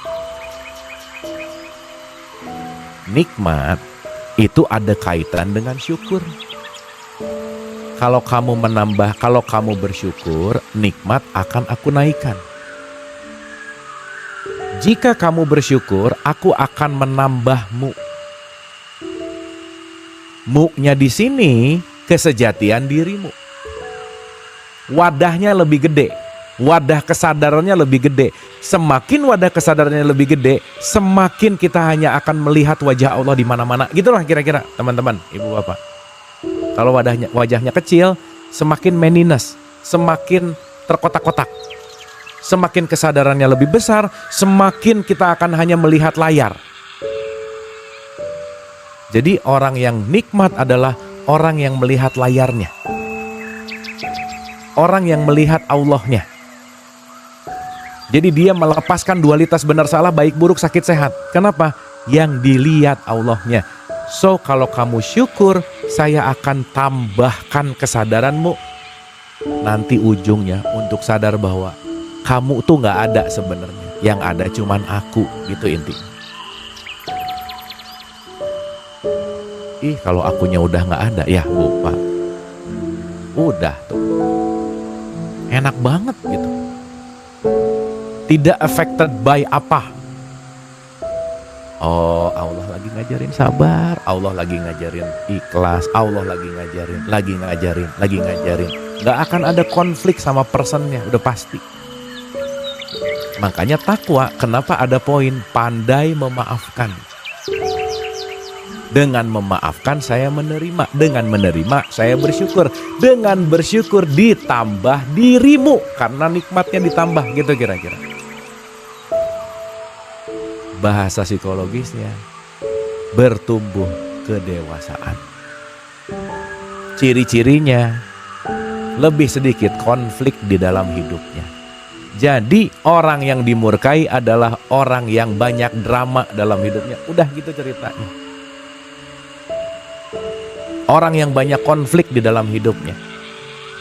Nikmat itu ada kaitan dengan syukur. Kalau kamu menambah, kalau kamu bersyukur, nikmat akan aku naikkan. Jika kamu bersyukur, aku akan menambahmu. Mu-nya di sini kesejatian dirimu. Wadahnya lebih gede. Wadah kesadarannya lebih gede. Semakin wadah kesadarannya lebih gede, semakin kita hanya akan melihat wajah Allah di mana-mana. Gitulah kira-kira, teman-teman, ibu bapak. Kalau wajahnya kecil, semakin meniness, semakin terkotak-kotak. Semakin kesadarannya lebih besar, semakin kita akan hanya melihat layar. Jadi orang yang nikmat adalah orang yang melihat layarnya. orang yang melihat Allahnya. Jadi dia melepaskan dualitas benar salah, baik buruk, sakit sehat. Kenapa? Yang dilihat Allahnya. So kalau kamu syukur, saya akan tambahkan kesadaranmu. Nanti ujungnya untuk sadar bahwa kamu tuh gak ada sebenarnya. Yang ada cuman aku, gitu intinya. Ih, kalau akunya udah gak ada, ya lupa. Udah tuh. Enak banget gitu. Tidak affected by apa. Oh, Allah lagi ngajarin sabar, Allah lagi ngajarin ikhlas, Allah lagi ngajarin. Gak akan ada konflik sama personnya, udah pasti. Makanya takwa, kenapa ada poin pandai memaafkan. Dengan memaafkan saya menerima, dengan menerima saya bersyukur, dengan bersyukur ditambah dirimu karena nikmatnya ditambah, gitu kira-kira. Bahasa psikologisnya bertumbuh kedewasaan. Ciri-cirinya lebih sedikit konflik di dalam hidupnya. Jadi orang yang dimurkai adalah orang yang banyak drama dalam hidupnya. Udah gitu ceritanya. Orang yang banyak konflik di dalam hidupnya.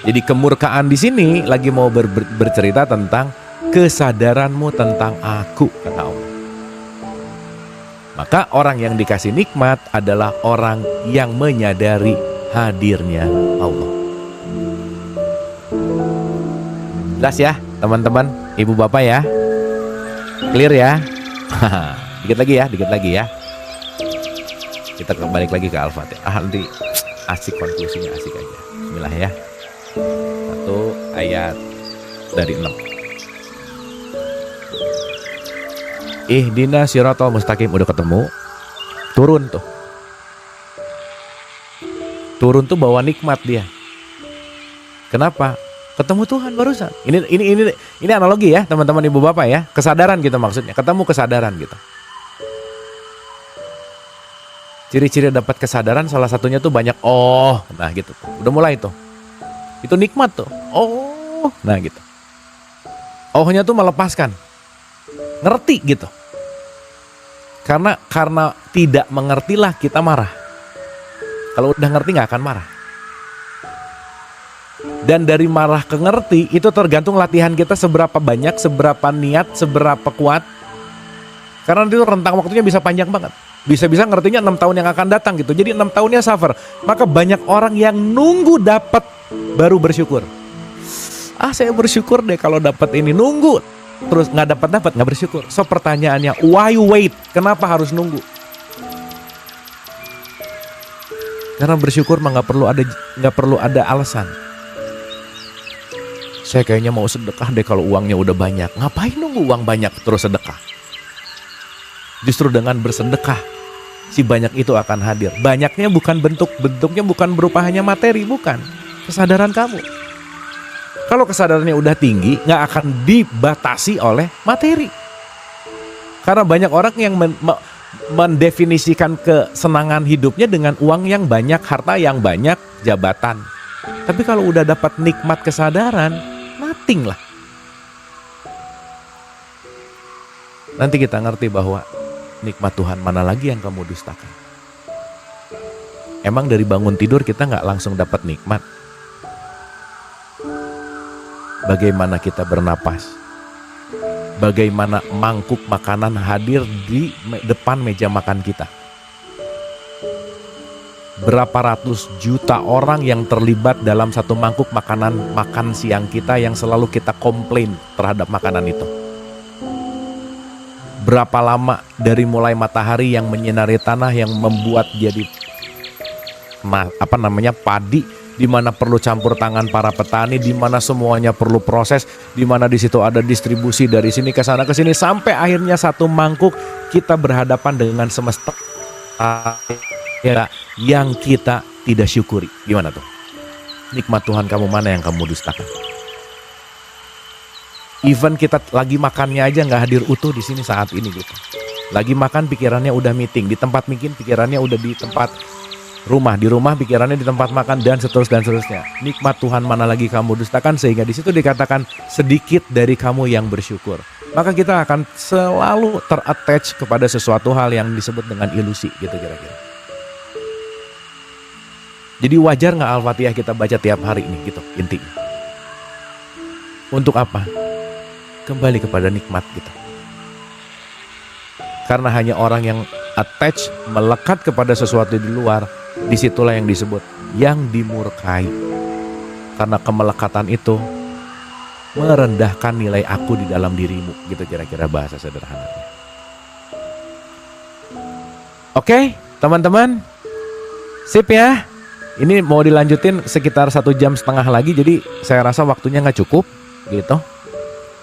Jadi kemurkaan di sini lagi mau bercerita tentang kesadaranmu tentang aku, kata Allah. Maka orang yang dikasih nikmat adalah orang yang menyadari hadirnya Allah. Jelas ya teman-teman, ibu bapak ya? Clear ya? Dikit lagi ya. Kita kembali lagi ke Al-Fatihah. Nanti asik konklusinya, asik aja. Bismillah ya. 1 ayat dari 6. Ihdina siratal mustaqim, udah ketemu. Turun tuh bawa nikmat dia. Kenapa? Ketemu Tuhan barusan. Ini analogi ya teman-teman ibu bapak ya. Kesadaran gitu maksudnya. Ketemu kesadaran gitu. Ciri-ciri dapat kesadaran salah satunya tuh banyak nah gitu. Udah mulai tuh. Itu nikmat tuh. Nah gitu. Ohnya tuh melepaskan. Ngerti gitu. Karena tidak mengertilah kita marah. Kalau udah ngerti gak akan marah. Dan dari marah ke ngerti itu tergantung latihan kita seberapa banyak, seberapa niat, seberapa kuat. Karena itu rentang waktunya bisa panjang banget. Bisa-bisa ngertinya 6 tahun yang akan datang gitu. Jadi 6 tahunnya suffer. Maka banyak orang yang nunggu dapat baru bersyukur. Saya bersyukur deh kalau dapat ini, nunggu. Terus nggak dapat nggak bersyukur. So pertanyaannya, why wait? Kenapa harus nunggu? Karena bersyukur mah nggak perlu ada alasan. Saya kayaknya mau sedekah deh kalau uangnya udah banyak. Ngapain nunggu uang banyak terus sedekah? Justru dengan bersedekah si banyak itu akan hadir. Banyaknya bukan bentuknya bukan berupa hanya materi, bukan. Kesadaran kamu. Kalau kesadarannya udah tinggi, gak akan dibatasi oleh materi. Karena banyak orang yang mendefinisikan kesenangan hidupnya dengan uang yang banyak, harta yang banyak, jabatan. Tapi kalau udah dapat nikmat kesadaran, nothing lah. Nanti kita ngerti bahwa nikmat Tuhan mana lagi yang kamu dustakan. Emang dari bangun tidur kita gak langsung dapat nikmat? Bagaimana kita bernapas, bagaimana mangkuk makanan hadir di depan meja makan kita. Berapa ratus juta orang yang terlibat dalam satu mangkuk makanan makan siang kita yang selalu kita komplain terhadap makanan itu. Berapa lama dari mulai matahari yang menyinari tanah yang membuat jadi padi, di mana perlu campur tangan para petani, di mana semuanya perlu proses, di mana di situ ada distribusi dari sini ke sana ke sini sampai akhirnya satu mangkuk kita berhadapan dengan semesta yang kita tidak syukuri. Gimana tuh? Nikmat Tuhan kamu mana yang kamu dustakan? Even kita lagi makannya aja nggak hadir utuh di sini saat ini gitu. Lagi makan pikirannya udah meeting, di tempat meeting pikirannya udah di tempat rumah, di rumah pikirannya di tempat makan dan seterusnya. Nikmat Tuhan mana lagi kamu dustakan, sehingga di situ dikatakan sedikit dari kamu yang bersyukur. Maka kita akan selalu terattach kepada sesuatu hal yang disebut dengan ilusi gitu kira-kira. Jadi wajar nggak Al-Fatihah kita baca tiap hari ini gitu intinya. Untuk apa? Kembali kepada nikmat gitu. Karena hanya orang yang attach, melekat kepada sesuatu di luar, disitulah yang disebut yang dimurkai. Karena kemelekatan itu merendahkan nilai aku di dalam dirimu, gitu kira-kira bahasa sederhananya. Oke, teman-teman, sip ya. Ini mau dilanjutin sekitar 1,5 jam lagi, jadi saya rasa waktunya nggak cukup, gitu.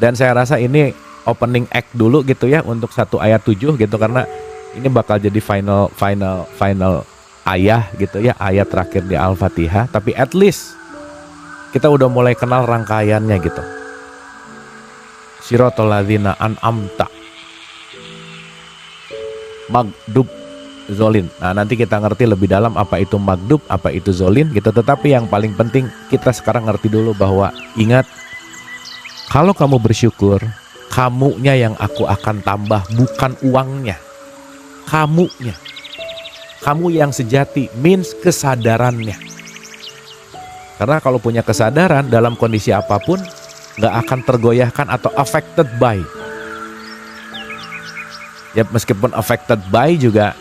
Dan saya rasa ini opening act dulu gitu ya untuk 1 ayat 7 gitu, karena ini bakal jadi final ayah gitu ya, ayat terakhir di Al-Fatihah. Tapi at least kita udah mulai kenal rangkaiannya gitu. Siratal ladzina an'amta magdub zolin. Nah nanti kita ngerti lebih dalam apa itu magdub, apa itu zolin gitu. Tetapi yang paling penting kita sekarang ngerti dulu bahwa ingat, kalau kamu bersyukur, kamunya yang aku akan tambah, bukan uangnya. Kamunya. Kamu yang sejati means kesadarannya. Karena kalau punya kesadaran dalam kondisi apapun, gak akan tergoyahkan atau affected by. Ya meskipun affected by juga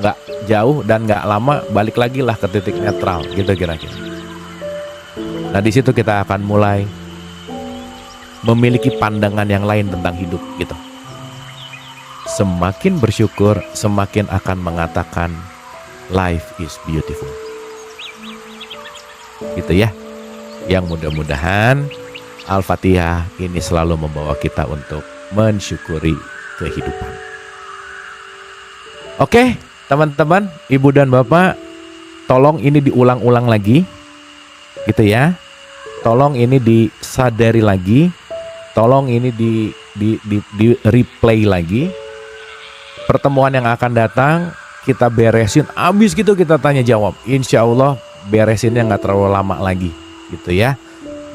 gak jauh dan gak lama balik lagi lah ke titik netral gitu kira-kira. Nah di situ kita akan mulai memiliki pandangan yang lain tentang hidup gitu. Semakin bersyukur, semakin akan mengatakan life is beautiful. Gitu ya. Yang mudah-mudahan Al-Fatihah ini selalu membawa kita untuk mensyukuri kehidupan. Oke, teman-teman, ibu dan bapak, tolong ini diulang-ulang lagi. Gitu ya. Tolong ini disadari lagi. Tolong ini di replay lagi. Pertemuan yang akan datang kita beresin, abis gitu kita tanya jawab. Insya Allah beresinnya nggak terlalu lama lagi gitu ya.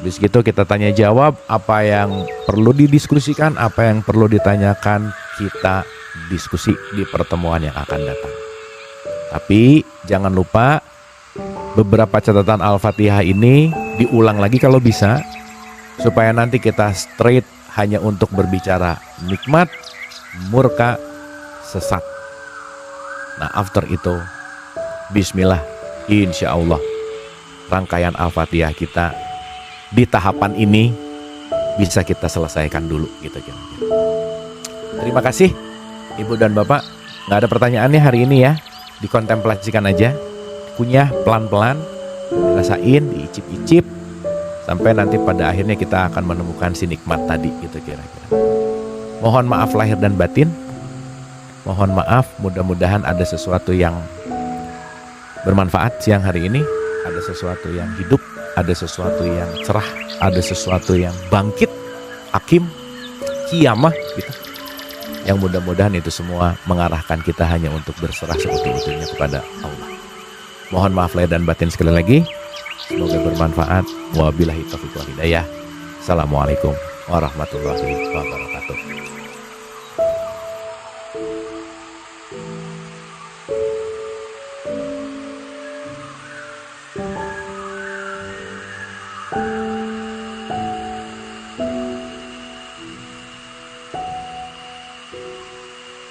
Habis gitu kita tanya jawab, apa yang perlu didiskusikan, apa yang perlu ditanyakan, kita diskusi di pertemuan yang akan datang. Tapi jangan lupa beberapa catatan Al-Fatihah ini diulang lagi kalau bisa, supaya nanti kita straight hanya untuk berbicara nikmat, murka, sesat. Nah after itu bismillah, insya Allah rangkaian Al-Fatihah kita di tahapan ini bisa kita selesaikan dulu gitu kira-kira. Terima kasih ibu dan bapak. Nggak ada pertanyaannya hari ini ya. Dikontemplasikan aja, kunyah pelan-pelan, dirasain, diicip-icip, sampai nanti pada akhirnya kita akan menemukan si nikmat tadi gitu kira-kira. Mohon maaf lahir dan batin. Mohon maaf, mudah-mudahan ada sesuatu yang bermanfaat siang hari ini, ada sesuatu yang hidup, ada sesuatu yang cerah, ada sesuatu yang bangkit, hakim, kiamah gitu. Yang mudah-mudahan itu semua mengarahkan kita hanya untuk berserah seutuh-utuhnya kepada Allah. Mohon maaf lahir dan batin sekali lagi. Semoga bermanfaat. Wabillahi taufiq wal hidayah. Assalamualaikum warahmatullahi wabarakatuh.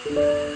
Thank you.